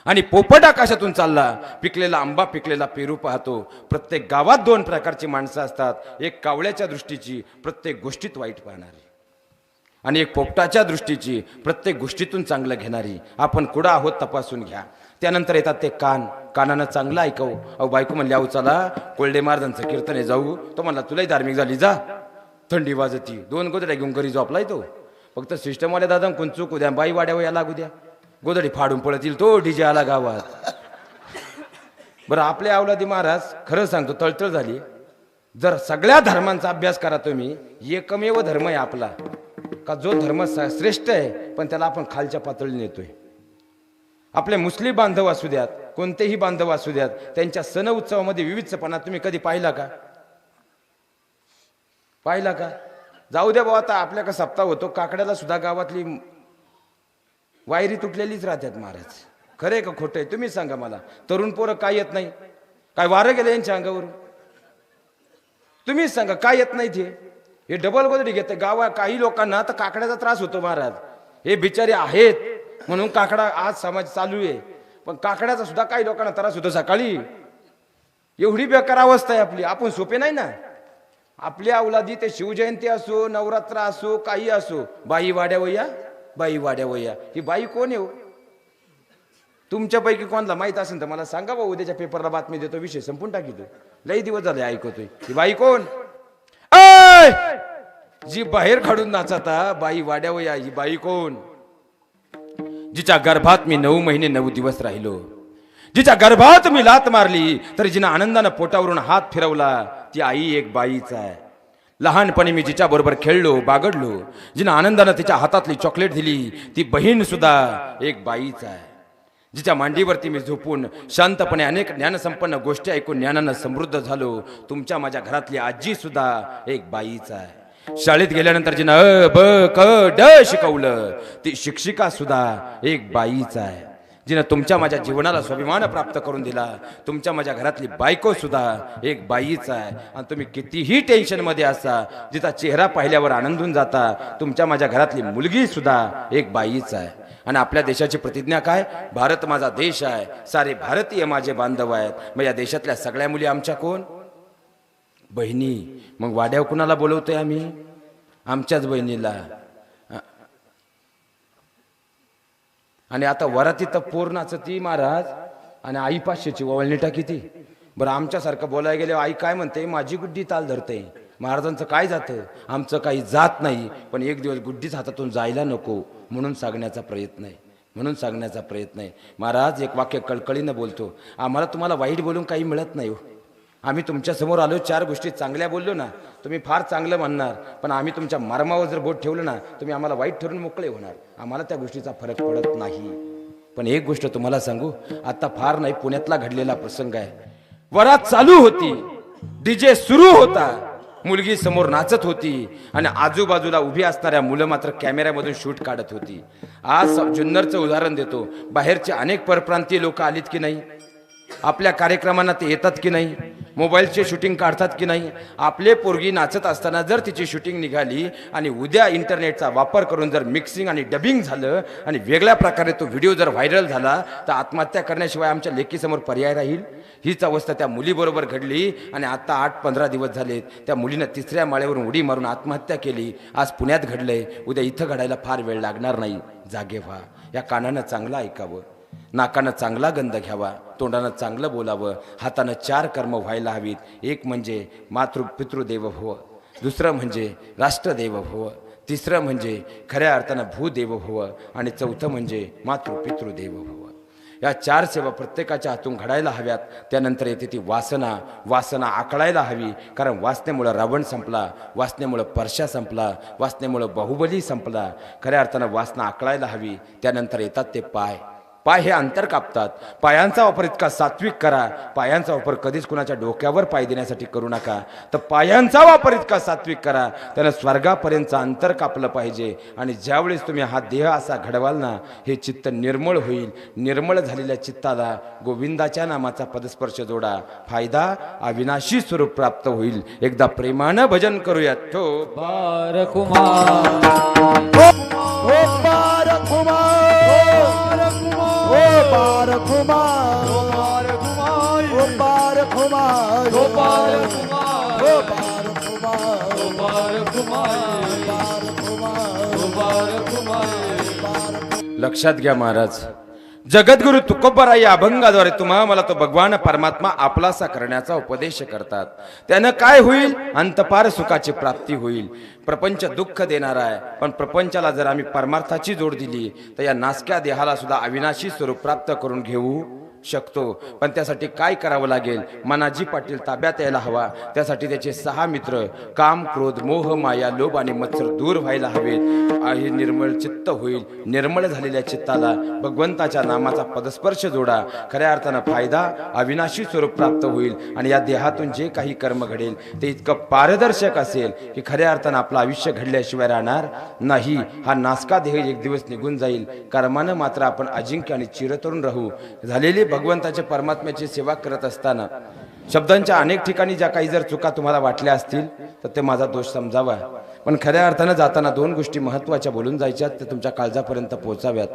आणि पोपट आकाशातून चालला पिकलेला आंबा पिकलेला पेरू पाहतो. प्रत्येक गावात 2 प्रकारची माणसं असतात. एक कावळ्याच्या दृष्टीची, प्रत्येक गोष्टीत वाईट पाहणारी, आणि एक पोपटाच्या दृष्टीची, प्रत्येक गोष्टीतून चांगलं घेणारी. आपण कुठं आहोत तपासून घ्या. त्यानंतर येतात ते कान. कानानं चांगलं ऐकव. अहो बायको म्हणली आहो चला कोल्डे महाराजांचं कीर्तन आहे जाऊ. तो म्हणला तुलाही धार्मिक झाली जा. थंडी वाजती. 2 गोदड्या घेऊन घरी झोपलाय तो. फक्त सिस्टमवाल्या दादा कोण चूक द्या, बाई वाड्यावर या लागू द्या, गोदडी फाडून पळत येईल तो डीजे आला गावात. बरं आपल्या अवलादी महाराज खरं सांगतो तळतळ झाली. जर सगळ्या धर्मांचा अभ्यास करा तुम्ही, एकमेव धर्म आहे आपला, का जो धर्म श्रेष्ठ आहे पण त्याला आपण खालच्या पातळीने नेतोय. आपले मुस्लिम बांधव असू द्यात, कोणतेही बांधव असू द्यात, त्यांच्या सण उत्सवामध्ये विविधपणा तुम्ही कधी पाहिला का? पाहिला का? जाऊ द्या बाबा. आता आपल्या का सप्ताह होतो, काकड्याला सुद्धा गावातली वायरी तुटलेलीच राहतात महाराज. खरंय का खोटं आहे? तुम्ही सांगा मला. तरुण पोरं काय येत नाही? काय वारं गेलं यांच्या अंगावरून? तुम्हीच सांगा काय येत नाही ते? हे डबल गोदडी घेते गावा. काही लोकांना तर काकड्याचा त्रास होतो महाराज. हे बिचारे आहेत म्हणून काकडा आज समाज चालू आहे, पण काकड्याचा सुद्धा काही लोकांना त्रास होतो सकाळी. एवढी बेकार अवस्था आहे आपली. आपण सोपे नाही ना. आपल्या अवलादी ते शिवजयंती असो, नवरात्र असो, काही असो, बाई वाड्यावया, बाई वाड्यावया. ही बाई कोण आहे? तुमच्यापैकी कोणाला माहित असेल तर मला सांगा भाऊ. उद्याच्या पेपरला बातमी देतो, विषय संपून टाकीतो. लई दिवस झाले ऐकतोय. ही बाई कोण? जी बाहेर काढून नाचता बाई वाड्यावया, ही बाई कोण? जिच्या गर्भात मी 9 महिने 9 दिवस राहिलो, जिच्या गर्भात मी लात मारली तर जिनं आनंदानं पोटावरून हात फिरवला ती आई एक बाईच आहे. लहानपणी मी जिच्या बरोबर खेळलो बागडलो, जिनं आनंदानं तिच्या हातातली चॉकलेट दिली ती बहीण सुद्धा एक बाईच आहे. जिच्या मांडीवरती मी झोपून शांतपणे अनेक ज्ञानसंपन्न गोष्टी ऐकून ज्ञानानं समृद्ध झालो, तुमच्या माझ्या घरातली आजी सुद्धा एक बाईच आहे. शाळेत गेल्यानंतर जिनं अ ब क ड शिकवलं ती शिक्षिका सुद्धा एक बाईच आहे. जिनं तुमच्या माझ्या जीवनाला स्वाभिमान प्राप्त करून दिला, तुमच्या माझ्या घरातली बायको सुद्धा एक बाईच आहे. आणि तुम्ही कितीही टेन्शन मध्ये असा, जिचा चेहरा पाहिल्यावर आनंदून जाता, तुमच्या माझ्या घरातली मुलगी सुद्धा एक बाईच आहे. आणि आपल्या देशाची प्रतिज्ञा काय? भारत माझा देश आहे, सारे भारतीय माझे बांधव आहेत. मग या देशातल्या सगळ्या मुली आमच्या कोण? बहिणी. मग वाड्यावर कुणाला बोलवतोय आम्ही? आमच्याच बहिणीला. आणि आता वराती तर पूर्णाचं ती महाराज आणि आई 500ची वळणी टाकी ती. बरं आमच्यासारखं बोलायला गेले आई काय म्हणते? माझी गुड्डी ताल धरते. महाराजांचं काय जातं? आमचं काही जात नाही, पण एक दिवस गुड्डीच हातातून जायला नको म्हणून सांगण्याचा प्रयत्न आहे, म्हणून सांगण्याचा प्रयत्न आहे. महाराज एक वाक्य कळकळीनं बोलतो, आम्हाला तुम्हाला वाईट बोलून काही मिळत नाही हो. आम्ही तुमच्या समोर आलो, 4 गोष्टी चांगल्या बोललो ना, तुम्ही फार चांगलं म्हणणार, पण आम्ही तुमच्या मर्मावर जर बोट ठेवलं ना, तुम्ही आम्हाला वाईट ठरून मोकळे होणार. आम्हाला त्या गोष्टीचा फरक पडत नाही. पण एक गोष्ट तुम्हाला सांगू, आता फार नाही पुण्यातला घडलेला प्रसंग आहे. वरात चालू होती, डीजे सुरू होता, मुलगी समोर नाचत होती आणि आजूबाजूला उभी असणाऱ्या मुलं मात्र कॅमेऱ्यामधून शूट काढत होती. आज जुन्नरचं उदाहरण देतो. बाहेरचे अनेक परप्रांतीय लोक आलीत की नाही? आपल्या कार्यक्रमांना ते येतात की नाही? मोबाईलचे शूटिंग काढतात की नाही? आपले पोरगी नाचत असताना जर तिची शूटिंग निघाली आणि उद्या इंटरनेटचा वापर करून जर मिक्सिंग आणि डबिंग झालं आणि वेगळ्या प्रकारे तो व्हिडिओ जर व्हायरल झाला तर आत्महत्या करण्याशिवाय आमच्या लेकीसमोर पर्याय राहील? हीच अवस्था त्या मुलीबरोबर घडली आणि आता 8-15 दिवस झालेत त्या मुलीनं 3ऱ्या माळ्यावरून उडी मारून आत्महत्या केली. आज पुण्यात घडलंय, उद्या इथं घडायला फार वेळ लागणार नाही. जागे व्हा. या कानानं चांगलं ऐकावं, नाकानं चांगला गंध घ्यावा, तोंडानं चांगलं बोलावं, हातानं 4 कर्म व्हायला हवीत. एक म्हणजे पितृदेव भव, दुसरं म्हणजे राष्ट्रदेव भव, तिसरं म्हणजे खऱ्या अर्थानं भूदेव भव आणि चौथं म्हणजे पितृदेव भव. या 4 सेवा प्रत्येकाच्या हातून घडायला हव्यात. त्यानंतर येते ती वासना आकळायला हवी. कारण वासनेमुळं रावण संपला, वासनेमुळं परशा संपला, वासनेमुळं बाहुबली संपला. खऱ्या अर्थानं वासना आकळायला हवी. त्यानंतर येतात ते पाय हे अंतर कापतात. पायांचा वापर इतका सात्विक करा. पायांचा वापर कधीच कुणाच्या डोक्यावर पाय देण्यासाठी करू नका. तर पायांचा वापर इतका सात्विक करा त्यानं स्वर्गापर्यंतचं अंतर कापलं पाहिजे. आणि ज्यावेळेस तुम्ही हा देह असा घडवाल ना, हे चित्त निर्मळ होईल. निर्मळ झालेल्या चित्ताला गोविंदाच्या नामाचा पदस्पर्श जोडा. फायदा अविनाशी स्वरूप प्राप्त होईल. एकदा प्रेमानं भजन करूयात. ठो बारकुमार ओ बारकुमार, ओ बारकुमार, ओ बारकुमार, ओ बारकुमार, ओ बारकुमार, ओ बारकुमार, ओ बारकुमार, ओ बारकुमार. लक्षात घ्या महाराज, जगद्गुरु तुकोबराय या अभंगाद्वारे मला तो भगवान परमात्मा आपलासा करण्याचा उपदेश करतात. त्यानं काय होईल? अंतपार सुखाची प्राप्ती होईल. प्रपंच दुःख देणार आहे, पण प्रपंचाला जर आम्ही परमार्थाची जोड दिली तर या नासक्या देहाला सुद्धा अविनाशी स्वरूप प्राप्त करून घेऊ शकतो. पण त्यासाठी काय करावं लागेल? मनाजी पाटील ताब्यात यायला हवा. त्यासाठी त्याचे 6 मित्र काम, क्रोध, मोह, माया, लोभ आणि मत्सर दूर व्हायला हवेत. हे निर्मळ चित्त होईल. निर्मळ झालेल्या चित्ताला भगवंताच्या नामाचा पदस्पर्श जोडा. खऱ्या अर्थानं फायदा अविनाशी स्वरूप प्राप्त होईल. आणि या देहातून जे काही कर्म घडेल ते इतकं पारदर्शक असेल की खऱ्या अर्थानं आपलं आयुष्य घडल्याशिवाय राहणार नाही. हा नासका देह एक दिवस निघून जाईल. कर्मानं मात्र आपण अजिंक्य आणि चिरतरुण राहू. झालेली भगवंताच्या परमात्म्याची सेवा करत असताना शब्दांच्या अनेक ठिकाणी ज्या काही जर चुका तुम्हाला वाटल्या असतील तर ते माझा दोष समजावा. पण खऱ्या अर्थानं जाताना 2 गोष्टी महत्त्वाच्या बोलून जायच्यात, ते तुमच्या काळजापर्यंत पोहोचाव्यात.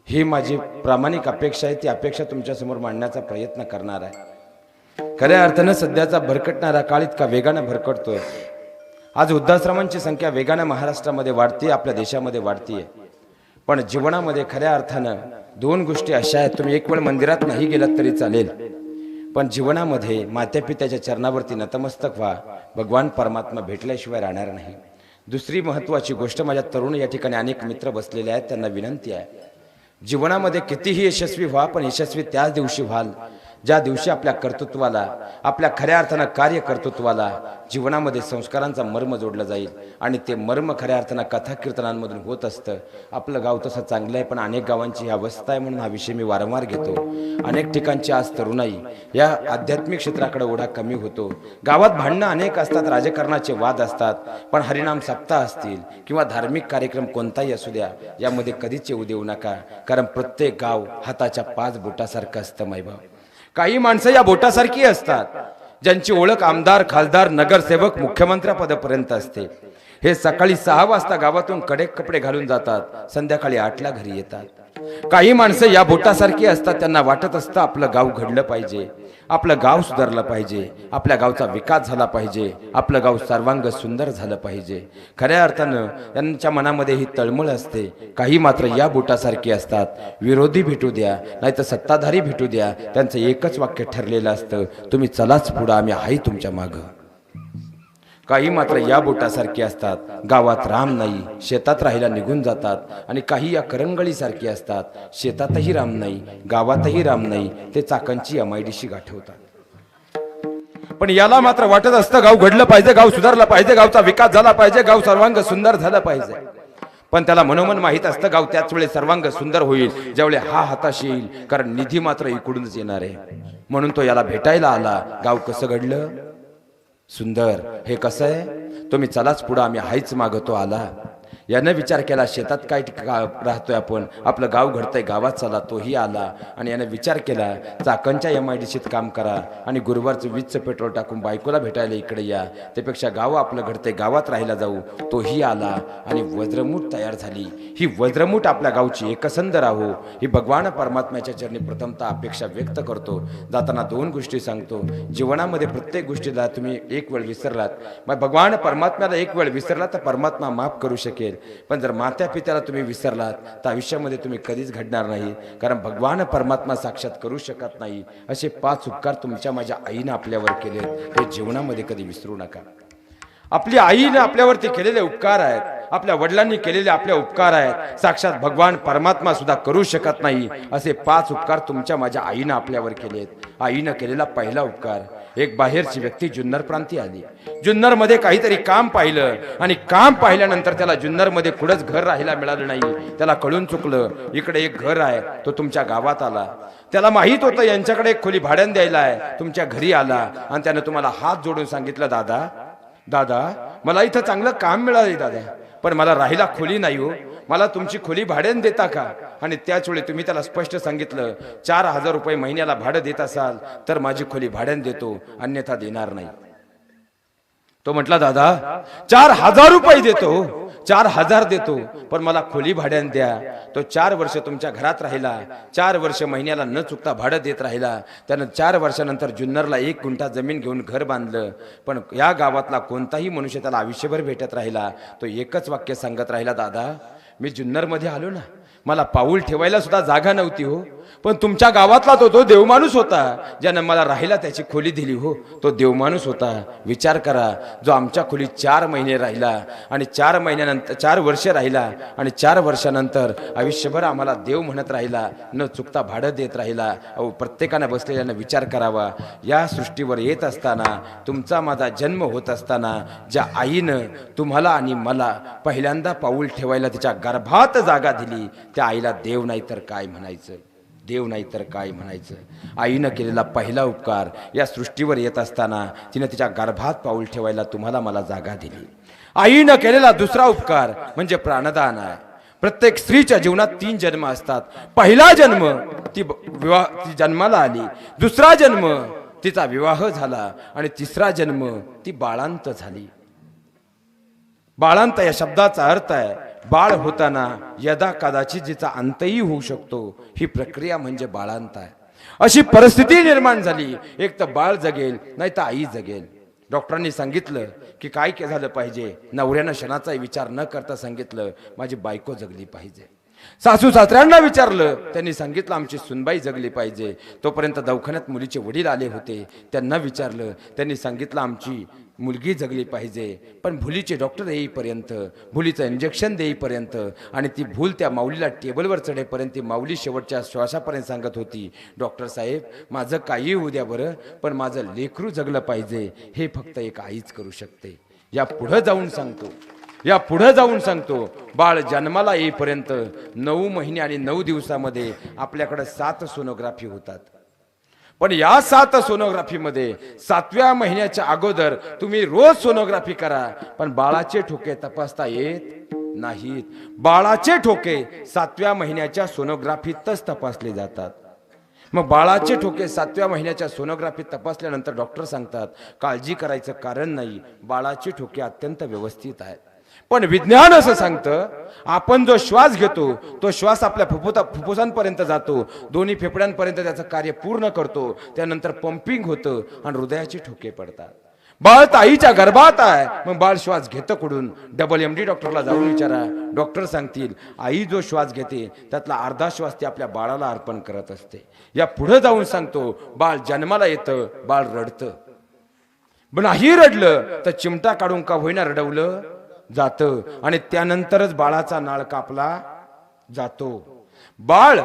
ही माझी प्रामाणिक अपेक्षा आहे. ती अपेक्षा तुमच्यासमोर मांडण्याचा प्रयत्न करणार आहे. खऱ्या अर्थानं सध्याचा भरकटणारा काळ इतका वेगानं भरकटतोय. आज वृद्धाश्रमांची संख्या वेगानं महाराष्ट्रामध्ये वाढते, आपल्या देशामध्ये वाढतीये. पण जीवनामध्ये खऱ्या अर्थानं 2 गोष्टी अशा आहेत. तुम्ही एक वेळ मंदिरात नाही गेलात तरी चालेल, पण जीवनामध्ये मातापित्याच्या चरणावरती नतमस्तक व्हा. भगवान परमात्मा भेटल्याशिवाय राहणार नाही. दुसरी महत्त्वाची गोष्ट, माझ्या तरुण या ठिकाणी अनेक मित्र बसलेले आहेत, त्यांना विनंती आहे, जीवनामध्ये कितीही यशस्वी व्हा, पण यशस्वी त्याच दिवशी व्हाल ज्या दिवशी आपल्या कर्तृत्वाला, आपल्या खऱ्या अर्थानं कार्यकर्तृत्वाला जीवनामध्ये संस्कारांचा मर्म जोडला जाईल. आणि ते मर्म खऱ्या अर्थानं कथा कीर्तनांमधून होत असतं. आपलं गाव तसं चांगलं आहे, पण अनेक गावांची ही अवस्था आहे. म्हणून हा विषय मी वारंवार घेतो. अनेक ठिकाणची आज तरुणाई या आध्यात्मिक क्षेत्राकडे ओढा कमी होतो. गावात भांडणं अनेक असतात, राजकारणाचे वाद असतात, पण हरिनाम सप्ताह असतील किंवा धार्मिक कार्यक्रम कोणताही असू द्या, यामध्ये कधीच येऊ देऊ नका. कारण प्रत्येक गाव हाताच्या 5 बोटासारखं असतं मायबाप. काही माणसं या बोटासारखी असतात, ज्यांची ओळख आमदार, खासदार, नगरसेवक, मुख्यमंत्र्यापदापर्यंत असते. हे सकाळी 6 वाजता गावातून कडेक कपडे घालून जातात, संध्याकाळी 8ला घरी येतात. काही माणसं या बोटासारखी असतात, त्यांना वाटत असतं आपलं गाव घडलं पाहिजे, आपलं गाव सुधारलं पाहिजे, आपल्या गावचा विकास झाला पाहिजे, आपलं गाव सर्वांग सुंदर झालं पाहिजे. खऱ्या अर्थानं त्यांच्या मनामध्ये ही तळमळ असते. काही मात्र या बोटासारखी असतात, विरोधी भेटू द्या नाहीतर सत्ताधारी भेटू द्या, त्यांचं एकच वाक्य ठरलेलं असतं, तुम्ही चलाच पुढं, आम्ही आहे तुमच्या मागं. काही मात्र या बोटासारखी असतात, गावात राम नाही, शेतात राहायला निघून जातात. आणि काही या करंगळीसारखी असतात, शेतातही राम नाही, गावातही राम नाही, ते चाकांची MIDC गाठवतात. पण याला मात्र वाटत असतं गाव घडलं पाहिजे, गाव सुधारलं पाहिजे, गावचा विकास झाला पाहिजे, गाव सर्वांग सुंदर झालं पाहिजे. पण त्याला मनोमन माहीत असतं गाव त्याच वेळेस सर्वांग सुंदर होईल ज्यावेळी हा हाताशी येईल, कारण निधी मात्र इकडूनच येणार आहे. म्हणून तो याला भेटायला आला. गाव कसं घडलं? सुंदर. हे कसं आहे? तुम्ही चलाच पुढं, आम्ही हायच मागतो आला. यानं विचार केला शेतात काय राहतोय आपण, आपलं गाव घडतंय, गावात चला, तोही आला. आणि यानं विचार केला चाकणच्या MIDCत काम करा आणि गुरुवारचं 20चं पेट्रोल टाकून बायकोला भेटायला इकडे या, त्यापेक्षा गाव आपलं घडतंय, गावात राहायला जाऊ, तोही आला. आणि वज्रमूठ तयार झाली. ही वज्रमूठ आपल्या गावची एकसंध राहो ही भगवान परमात्म्याच्या चरणी प्रथमतः अपेक्षा व्यक्त करतो. जाताना 2 गोष्टी सांगतो. जीवनामध्ये प्रत्येक गोष्टीला तुम्ही एक वेळ विसरलात, मग भगवान परमात्म्याला एक वेळ विसरला तर परमात्मा माफ करू शकेल. पण जर मात्या पित्याला तुम्ही विसरलात तर आयुष्यामध्ये तुम्ही कधीच घडणार नाही, कारण भगवान परमात्मा साक्षात करू शकत नाही. असे 5 उपकार तुमच्या माझ्या आईनं आपल्यावर केले, हे जीवनामध्ये कधी विसरू नका. आपली आईने आपल्यावरती केलेले उपकार आहेत, आपल्या वडिलांनी केलेले आपल्या उपकार आहेत, साक्षात भगवान परमात्मा सुद्धा करू शकत नाही. असे 5 उपकार तुमच्या माझ्या आईनं आपल्यावर केलेत. आईनं केलेला पहिला उपकार, एक बाहेरची व्यक्ती जुन्नर प्रांती आली. जुन्नर मध्ये काहीतरी काम पाहिलं आणि काम पाहिल्यानंतर त्याला जुन्नर मध्ये कुठंच घर राहायला मिळालं नाही. त्याला कळून चुकलं इकडे एक घर आहे, तो तुमच्या गावात आला. त्याला माहित होतं यांच्याकडे एक खोली भाड्यानं द्यायला आहे, तुमच्या घरी आला आणि त्यानं तुम्हाला हात जोडून सांगितलं, दादा मला इथं चांगलं काम मिळालंय दादा, पण मला राहायला खोली नाही हो, मला तुमची खोली भाड्यानं देता का? आणि त्याच वेळी तुम्ही त्याला स्पष्ट सांगितलं 4000 रुपये महिन्याला भाडं देत असाल तर माझी खोली भाड्यानं देतो, अन्यथा देणार नाही. तो म्हटला दादा 4000 रुपये देतो, 4000 देतो, पण मला खोली भाड्यानं द्या. तो 4 वर्ष तुमच्या घरात राहिला, 4 वर्ष महिन्याला न चुकता भाडं देत राहिला. त्यानं 4 वर्षानंतर जुन्नरला 1 गुंठा जमीन घेऊन घर बांधलं. पण या गावातला कोणताही मनुष्य त्याला आयुष्यभर भेटत राहिला. तो एकच वाक्य सांगत राहिला, दादा मी जुन्नर मध्ये आलो ना, मला पाऊल ठेवायला सुद्धा जागा नव्हती हो, पण तुमच्या गावातला तो देवमाणूस होता ज्यानं मला राहायला त्याची खोली दिली हो, तो देवमाणूस होता. विचार करा, जो आमच्या खोलीत 4 महिने राहिला आणि 4 महिन्यानंतर 4 वर्ष राहिला आणि 4 वर्षानंतर आयुष्यभर आम्हाला देव म्हणत राहिला, न चुकता भाडं देत राहिला. अहो प्रत्येकानं बसलेल्यानं विचार करावा. या सृष्टीवर येत असताना, तुमचा माझा जन्म होत असताना ज्या आईनं तुम्हाला आणि मला पहिल्यांदा पाऊल ठेवायला तिच्या गर्भात जागा दिली, त्या आईला देव नाही तर काय म्हणायचं, देव नाही तर काय म्हणायचं. आईनं केलेला पहिला उपकार, या सृष्टीवर येत असताना तिने तिच्या गर्भात पाऊल ठेवायला तुम्हाला मला जागा दिली. आईनं केलेला दुसरा उपकार म्हणजे प्राणदान आहे. प्रत्येक स्त्रीच्या जीवनात 3 जन्म असतात. पहिला जन्म ती जन्माला आली, दुसरा जन्म तिचा विवाह झाला आणि तिसरा जन्म ती बाळांत झाली. बाळांत या शब्दाचा अर्थ आहे बाळ होताना यदा कदाचित जिचा अंतही होऊ शकतो, ही प्रक्रिया म्हणजे बाळांत आहे. अशी परिस्थिती निर्माण झाली, एक तर बाळ जगेल नाही तर आई जगेल. डॉक्टरांनी सांगितलं की काय झालं पाहिजे, नवऱ्यानं क्षणाचा विचार न करता सांगितलं माझी बायको जगली पाहिजे. सासू सासऱ्यांना विचारलं, त्यांनी सांगितलं आमची सुनबाई जगली पाहिजे. तोपर्यंत दवाखान्यात मुलीचे वडील आले होते, त्यांना विचारलं, त्यांनी सांगितलं आमची मुलगी जगली पाहिजे. पण भुलीचे डॉक्टर येईपर्यंत, भुलीचं इंजेक्शन देईपर्यंत आणि ती भूल त्या माऊलीला टेबलवर चढेपर्यंत ती माऊली शेवटच्या श्वासापर्यंत सांगत होती, डॉक्टर साहेब माझं काही होऊ द्या बरं, पण माझं लेकरू जगलं पाहिजे, हे फक्त एक आईच करू शकते. या पुढे जाऊन सांगतो बाळ जन्माला येईपर्यंत 9 महिने आणि 9 दिवसामध्ये आपल्याकडे 7 सोनोग्राफी होतात. पण या 7 सोनोग्राफीमध्ये 7व्या महिन्याच्या अगोदर तुम्ही रोज सोनोग्राफी करा, पण बाळाचे ठोके तपासता येत नाहीत. बाळाचे ठोके 7व्या महिन्याच्या सोनोग्राफीतच तपासले जातात. मग बाळाचे ठोके 7व्या महिन्याच्या सोनोग्राफीत तपासल्यानंतर डॉक्टर सांगतात काळजी करायचं कारण नाही, बाळाचे ठोके अत्यंत व्यवस्थित आहेत. पण विज्ञान असं सांगतं आपण जो श्वास घेतो तो श्वास आपल्या फुफ्फुसांपर्यंत जातो, दोन्ही फेफड्यांपर्यंत त्याचं कार्य पूर्ण करतो, त्यानंतर पंपिंग होतं आणि हृदयाचे ठोके पडतात. बाळ ताईच्या गर्भात आहे, मग बाळ श्वास घेतं कुठून? MD डॉक्टरला जाऊन विचारा, डॉक्टर सांगतील आई जो श्वास घेते त्यातला अर्धा श्वास ती आपल्या बाळाला अर्पण करत असते. या पुढे जाऊन सांगतो बाळ जन्माला येतं, बाळ रडतं, नाही रडलं तर चिमटा काढून का होईना रडवलं जातं आणि त्यानंतरच बाळाचा नाळ कापला जातो. बाळ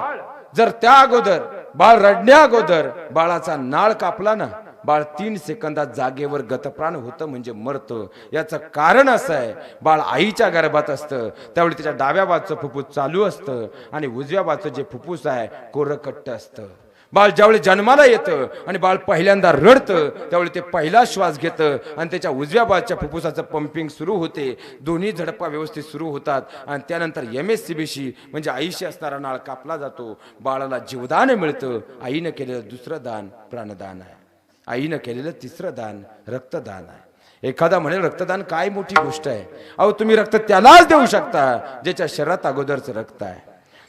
जर त्या अगोदर, बाळ रडण्या अगोदर बाळाचा नाळ कापला ना, बाळ 3 सेकंदात जागेवर गतप्राण होतं, म्हणजे मरतं. याचं कारण असं आहे, बाळ आईच्या गर्भात असतं त्यावेळी त्याच्या डाव्या बाजूचं फुफ्फुस चालू असतं आणि उजव्या बाजूचं जे फुफ्फुस आहे कोरकट्ट असतं. बाळ ज्यावेळी जन्माला येतं आणि बाळ पहिल्यांदा रडतं त्यावेळी ते पहिला श्वास घेतं आणि त्याच्या उजव्या बाळच्या फुफ्फुसाचं पंपिंग सुरू होते, दोन्ही झडपा व्यवस्थित सुरू होतात आणि त्यानंतर MSCBशी म्हणजे आईशी असणारा नाळ कापला जातो, बाळाला जीवदान मिळतं. आईनं केलेलं दुसरं दान प्राणदान आहे, आईनं केलेलं तिसरं दान रक्तदान आहे. एखादा म्हणेल रक्तदान काय मोठी गोष्ट आहे. अहो तुम्ही रक्त त्यालाच देऊ शकता ज्याच्या शरीरात अगोदरचं रक्त आहे.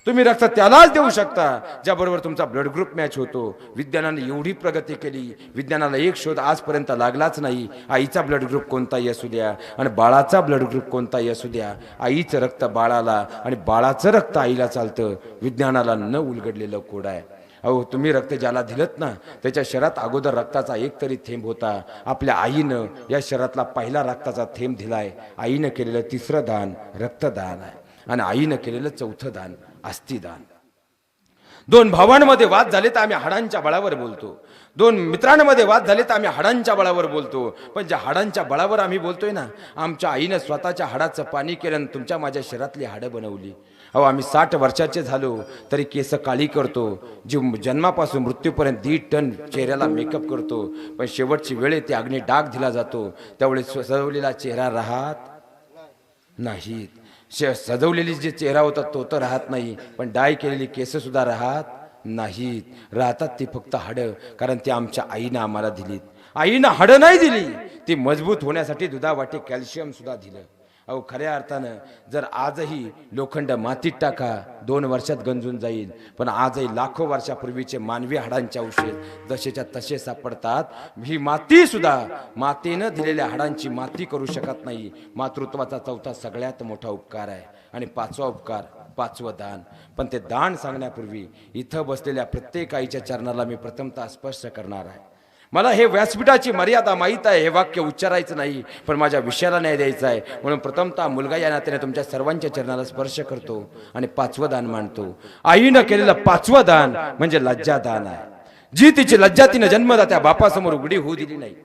तुम्ही रक्त त्यालाच देऊ शकता ज्याबरोबर तुमचा ब्लड ग्रुप मॅच होतो. विज्ञानाने एवढी प्रगती केली, विज्ञानाला एक शोध आजपर्यंत लागलाच नाही. आईचा ब्लड ग्रुप कोणताही असू द्या आणि बाळाचा ब्लड ग्रुप कोणताही असू द्या, आईचं रक्त बाळाला आणि बाळाचं रक्त आईला चालतं. विज्ञानाला न उलगडलेलं कोड आहे. अहो तुम्ही रक्त ज्याला दिलत ना त्याच्या शरीरात अगोदर रक्ताचा एक तरी थेंब होता. आपल्या आईनं या शरीरातला पहिला रक्ताचा थेंब दिलाय. आईनं केलेलं तिसरं दान रक्तदान आहे आणि आईनं केलेलं चौथं दान अस्थिदान. दोन भावांमध्ये वाद झाले तर आम्ही हाडांच्या बळावर बोलतो, दोन मित्रांमध्ये वाद झाले तर आम्ही हाडांच्या बळावर बोलतो. पण ज्या हाडांच्या बळावर आम्ही बोलतोय ना, आमच्या आईनं स्वतःच्या हाडाचं पाणी केलं आणि तुमच्या माझ्या शरीरातली हाडं बनवली. अहो आम्ही 60 वर्षाचे झालो तरी केस काळी करतो, जन्मापासून मृत्यूपर्यंत 1.5 टन चेहऱ्याला मेकअप करतो. पण शेवटची वेळ ते अग्नी डाग दिला जातो त्यावेळी सजवलेला चेहरा राहत नाहीत. सजवलेली जे चेहरा होता तो तर राहत नाही, पण डाय केलेली केस सुद्धा राहत नाहीत. राहतात ती फक्त हाडं, कारण ती आमच्या आईनं आम्हाला दिलीत. आईनं हाडं नाही दिली, ती मजबूत होण्यासाठी दुधावाटे कॅल्शियम सुद्धा दिलं. अहो खऱ्या अर्थानं जर आजही लोखंड मातीत टाका 2 वर्षात गंजून जाईल, पण आजही लाखो वर्षापूर्वीचे मानवी हाडांचे अवशेष जसेच्या तसे सापडतात. ही माती सुद्धा मातेनं दिलेल्या हाडांची माती करू शकत नाही. मातृत्वाचा चौथा सगळ्यात मोठा उपकार आहे आणि 5वा उपकार 5वं दान. पण ते दान सांगण्यापूर्वी इथं बसलेल्या प्रत्येक आईच्या चरणाला मी प्रथमतः स्पर्श करणार आहे. मला हे व्यासपीठाची मर्यादा माहीत आहे, हे वाक्य उच्चारायचं नाही, पण माझ्या विषयाला न्याय द्यायचा आहे. म्हणून प्रथमतः मुलगा या नात्याने तुमच्या सर्वांच्या चरणाला स्पर्श करतो आणि 5वं दान मांडतो. आईनं केलेलं 5वं दान म्हणजे लज्जादान आहे. जी तिची लज्जा तिनं जन्मदात्या बापासमोर उघडी होऊ दिली नाही,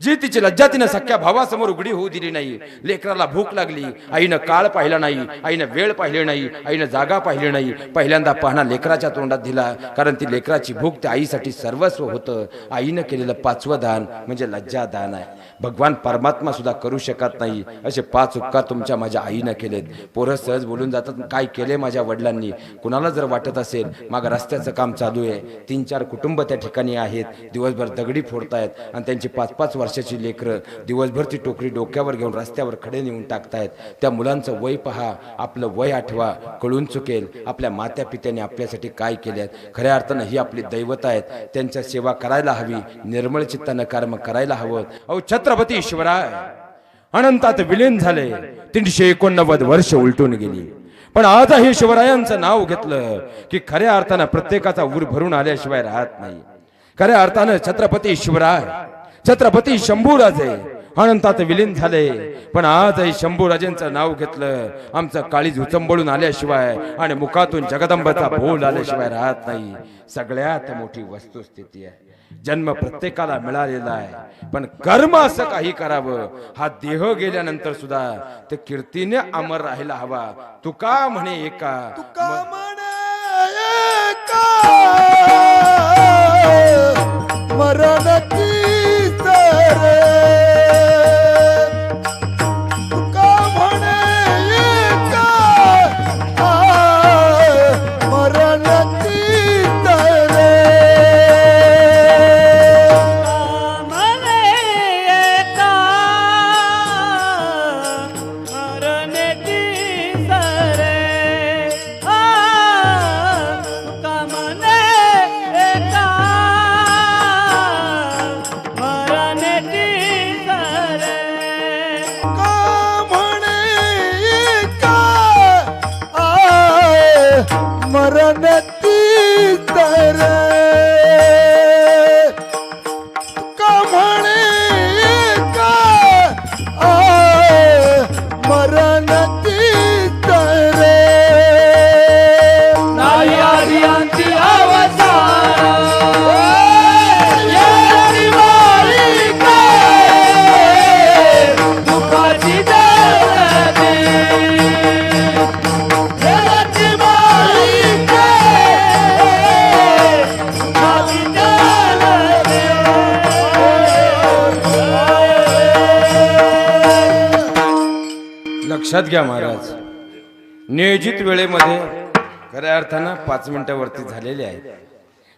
जी तिची लज्जा तिनं सख्या भावासमोर उघडी होऊ दिली नाही. लेकराला भूक लागली, आईनं काळ पाहिला नाही, आईनं वेळ पाहिली नाही, आईनं जागा पाहिली नाही. पहिल्यांदा पाहणा लेकराच्या तोंडात दिला, कारण ती लेकराची भूक त्या आईसाठी सर्वस्व होतं. आईनं केलेलं 5वं दान म्हणजे लज्जादान आहे. भगवान परमात्मा सुद्धा करू शकत नाही असे 5 उपकार तुमच्या माझ्या आईनं केलेत. पोरं सहज बोलून जातात, काय केले माझ्या वडिलांनी. कुणाला जर वाटत असेल मागं रस्त्याचं काम चालू आहे, 3-4 कुटुंब त्या ठिकाणी आहेत, दिवसभर दगडी फोडतायत आणि त्यांची 5-5 वर्षाची लेकरं दिवसभर ती टोकरी डोक्यावर घेऊन रस्त्यावर खडे नेऊन टाकतायत. त्या मुलांचं वय पहा, आपलं वय आठवा, कळून चुकेल आपल्या मात्या पित्याने आपल्यासाठी काय केल्यात. खऱ्या अर्थानं ही आपली दैवत आहेत, त्यांच्या सेवा करायला हवी, निर्मळ चित्तानं कर्म करायला हवं. अहो छत्रपती शिवराय अनंतात विलीन झाले, 389 वर्ष उलटून गेली, पण आजही शिवरायांचं नाव घेतलं की खऱ्या अर्थानं प्रत्येकाचा ऊर भरून आल्याशिवाय राहत नाही. खऱ्या अर्थानं छत्रपती शिवराय, छत्रपती शंभूराजे अनंतात विलीन झाले, पण आजही शंभूराजेंचं नाव घेतलं आमचं काळीज उचंबळून आल्याशिवाय आणि मुखातून जगदंबाचा बोल आल्याशिवाय राहत नाही. सगळ्यात मोठी वस्तुस्थिती आहे. जन्म प्रत्येकाला मिळालेला आहे, पण कर्म असं काही करावं, हा देह गेल्यानंतर सुद्धा ते कीर्तीने अमर राहायला हवा. तुका म्हणे एका मरणची सरे, तुका म्हणे एका मरणची सरे. मने एका मरणाची सरे, लक्षात घ्या महाराज, नियोजित वेळेमध्ये खऱ्या अर्थानं 5 मिनिटावरती झालेले आहेत.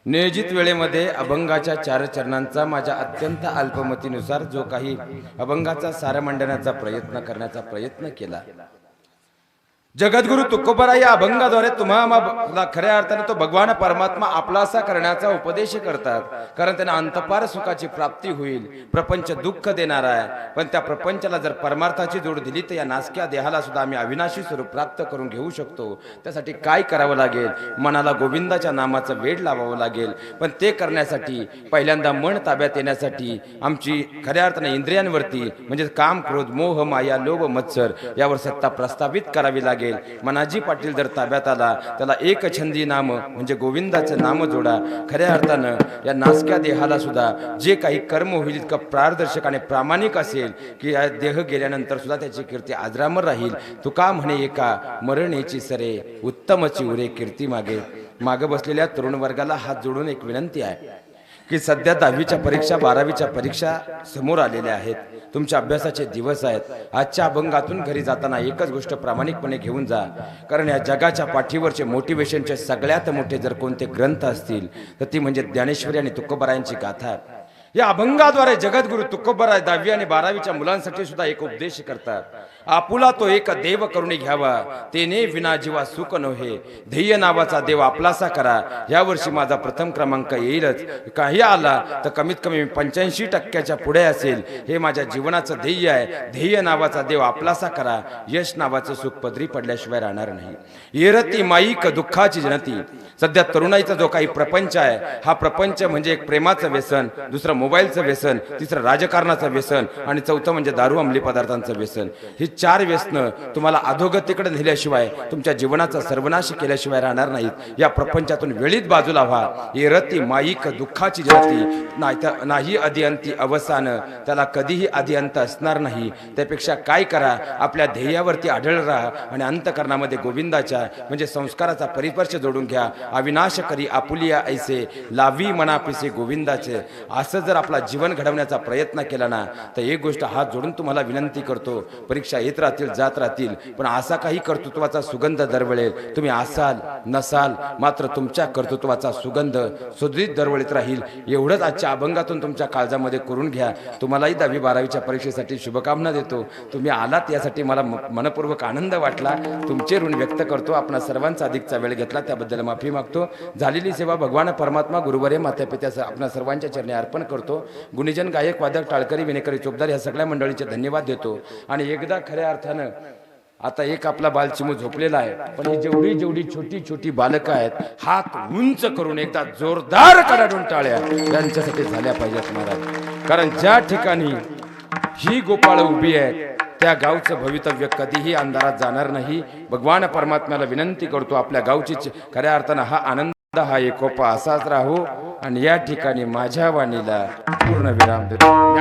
नियोजित वेळेमध्ये अभंगाच्या 4 चरणांचा माझ्या अत्यंत अल्पमतीनुसार जो काही अभंगाचा सार मांडण्याचा प्रयत्न करण्याचा प्रयत्न केला, जगद्गुरु तुकोबरा या अभंगाद्वारे तुम्हाला खऱ्या अर्थाने तो भगवान परमात्मा आपलासा करण्याचा उपदेश करतात. कारण त्यांना अंतपार सुखाची प्राप्ती होईल. प्रपंच दुःख देणारा आहे, पण त्या प्रपंचाला जर परमार्थाची जोड दिली तर या नासक्या देहाला सुद्धा आम्ही अविनाशी स्वरूप प्राप्त करून घेऊ शकतो. त्यासाठी काय करावं लागेल? मनाला गोविंदाच्या नामाचं वेड लावावं लागेल. पण ते करण्यासाठी पहिल्यांदा मन ताब्यात येण्यासाठी आमची खऱ्या अर्थाने इंद्रियांवरती म्हणजे काम, क्रोध, मोह, माया, लोभ, मत्सर यावर सत्ता प्रस्थापित करावी लागेल. मनाजी पाटील जर ताब्यात आला, त्याला एक छंदी नाम म्हणजे गोविंदाचं नाम जोडा. खऱ्या अर्थानं या नासक्या देहाला सुद्धा जे काही कर्म होईल इतकं प्रारदर्शक आणि प्रामाणिक असेल की या देह गेल्यानंतर सुद्धा त्याची कीर्ती आजरामर राहील. तुका म्हणे एका मरणेची सरे, उत्तमची उरे कीर्ती मागे. मागे बसलेल्या तरुण वर्गाला हात जोडून एक विनंती आहे की सध्या 10वीच्या परीक्षा, 12वीच्या परीक्षा समोर आलेल्या आहेत. तुमच्या अभ्यासाचे दिवस आहेत. आजच्या अभंगातून घरी जाताना एकच गोष्ट प्रामाणिकपणे घेऊन जा. कारण या जगाच्या पाठीवरचे मोटिवेशनचे सगळ्यात मोठे जर कोणते ग्रंथ असतील तर ती म्हणजे ज्ञानेश्वरी आणि तुकोबरायांची गाथा. या अभंगाद्वारे जगद्गुरु तुकोबराय 10वी आणि 12वीच्या मुलांसाठी सुद्धा एक उपदेश करतात. आपुला तो एक देव करुणी घ्यावा, तेने विना जीवा सुख नव्हे. ध्येय नावाचा देव आपलासा करा. या वर्षी माझा प्रथम क्रमांक येईलच. काही आला तर कमीत कमी 85% पुढे असेल. हे माझ्या जीवनाचं ध्येय आहे. ध्येय नावाचा देव आपलासा करा. यश नावाचं सुख पदरी पडल्याशिवाय राहणार नाही. येरती माईक दुःखाची जनती. सध्या तरुणाईचा जो काही प्रपंच आहे, हा प्रपंच म्हणजे एक प्रेमाचं व्यसन, दुसरं मोबाईलचं व्यसन, तिसरं राजकारणाचं व्यसन आणि चौथं म्हणजे दारू अंमली पदार्थांचं व्यसन. ही 4 व्यसन तुम्हाला अधोगतीकडे नेल्याशिवाय, तुमच्या जीवनाचा सर्वनाश केल्याशिवाय राहणार नाहीत. या प्रपंचातून वेळीत बाजूला व्हा. येरती माईक दुःखाची जनती. नाही आदिअंती अवसान, त्याला कधीही आदिअंत असणार नाही. त्यापेक्षा काय करा, आपल्या ध्येयावरती आढळ राहा आणि अंतकरणामध्ये गोविंदाच्या म्हणजे संस्काराचा परिपर्श जोडून घ्या. अविनाश करी आपुलिया ऐसे, लावी मनापिसे गोविंदाचे. असं जर आपला जीवन घडवण्याचा प्रयत्न केला ना, तर एक गोष्ट हात जोडून तुम्हाला विनंती करतो, परीक्षा येत राहतील, जात राहतील, पण असा काही कर्तृत्वाचा सुगंध दरवळेल. तुम्ही असाल नसाल, मात्र तुमच्या कर्तृत्वाचा सुगंध सुदृढ दरवळीत राहील. एवढंच आजच्या अभंगातून तुमच्या काळजामध्ये करून घ्या. तुम्हालाही 10वी 12वीच्या परीक्षेसाठी शुभकामना देतो. तुम्ही आलात यासाठी मला मनपूर्वक आनंद वाटला. तुमचे ऋण व्यक्त करतो. आपणा सर्वांचा अधिकचा वेळ घेतला त्याबद्दल माफी मागतो. झालेली सेवा भगवान परमात्मा गुरुवर्य मातापित्या आपणा सर्वांच्या चरणी अर्पण करतो. गुणीजन, गायक, वादक, टाळकरी, विनेकरी, चोपदार या सगळ्या मंडळींचे धन्यवाद देतो. आणि एकदा खऱ्या अर्थानं आता एक आपला बालचिमू झोपलेला आहे, पण ही जेवढी जेवढी छोटी छोटी बालकं आहेत, हात उंच करून एकदा जोरदार कडाडून टाळ्या यांच्यासाठी झाल्या पाहिजेत महाराज. कारण ज्या ठिकाणी ही गोपाळ उभी आहे त्या गावचं भवितव्य कधीही अंधारात जाणार नाही. भगवान परमात्म्याला विनंती करतो, आपल्या गावची खऱ्या अर्थानं हा आनंद, हा एकोपा असाच राहू. आणि या ठिकाणी माझ्या वाणीला पूर्ण विराम देतो.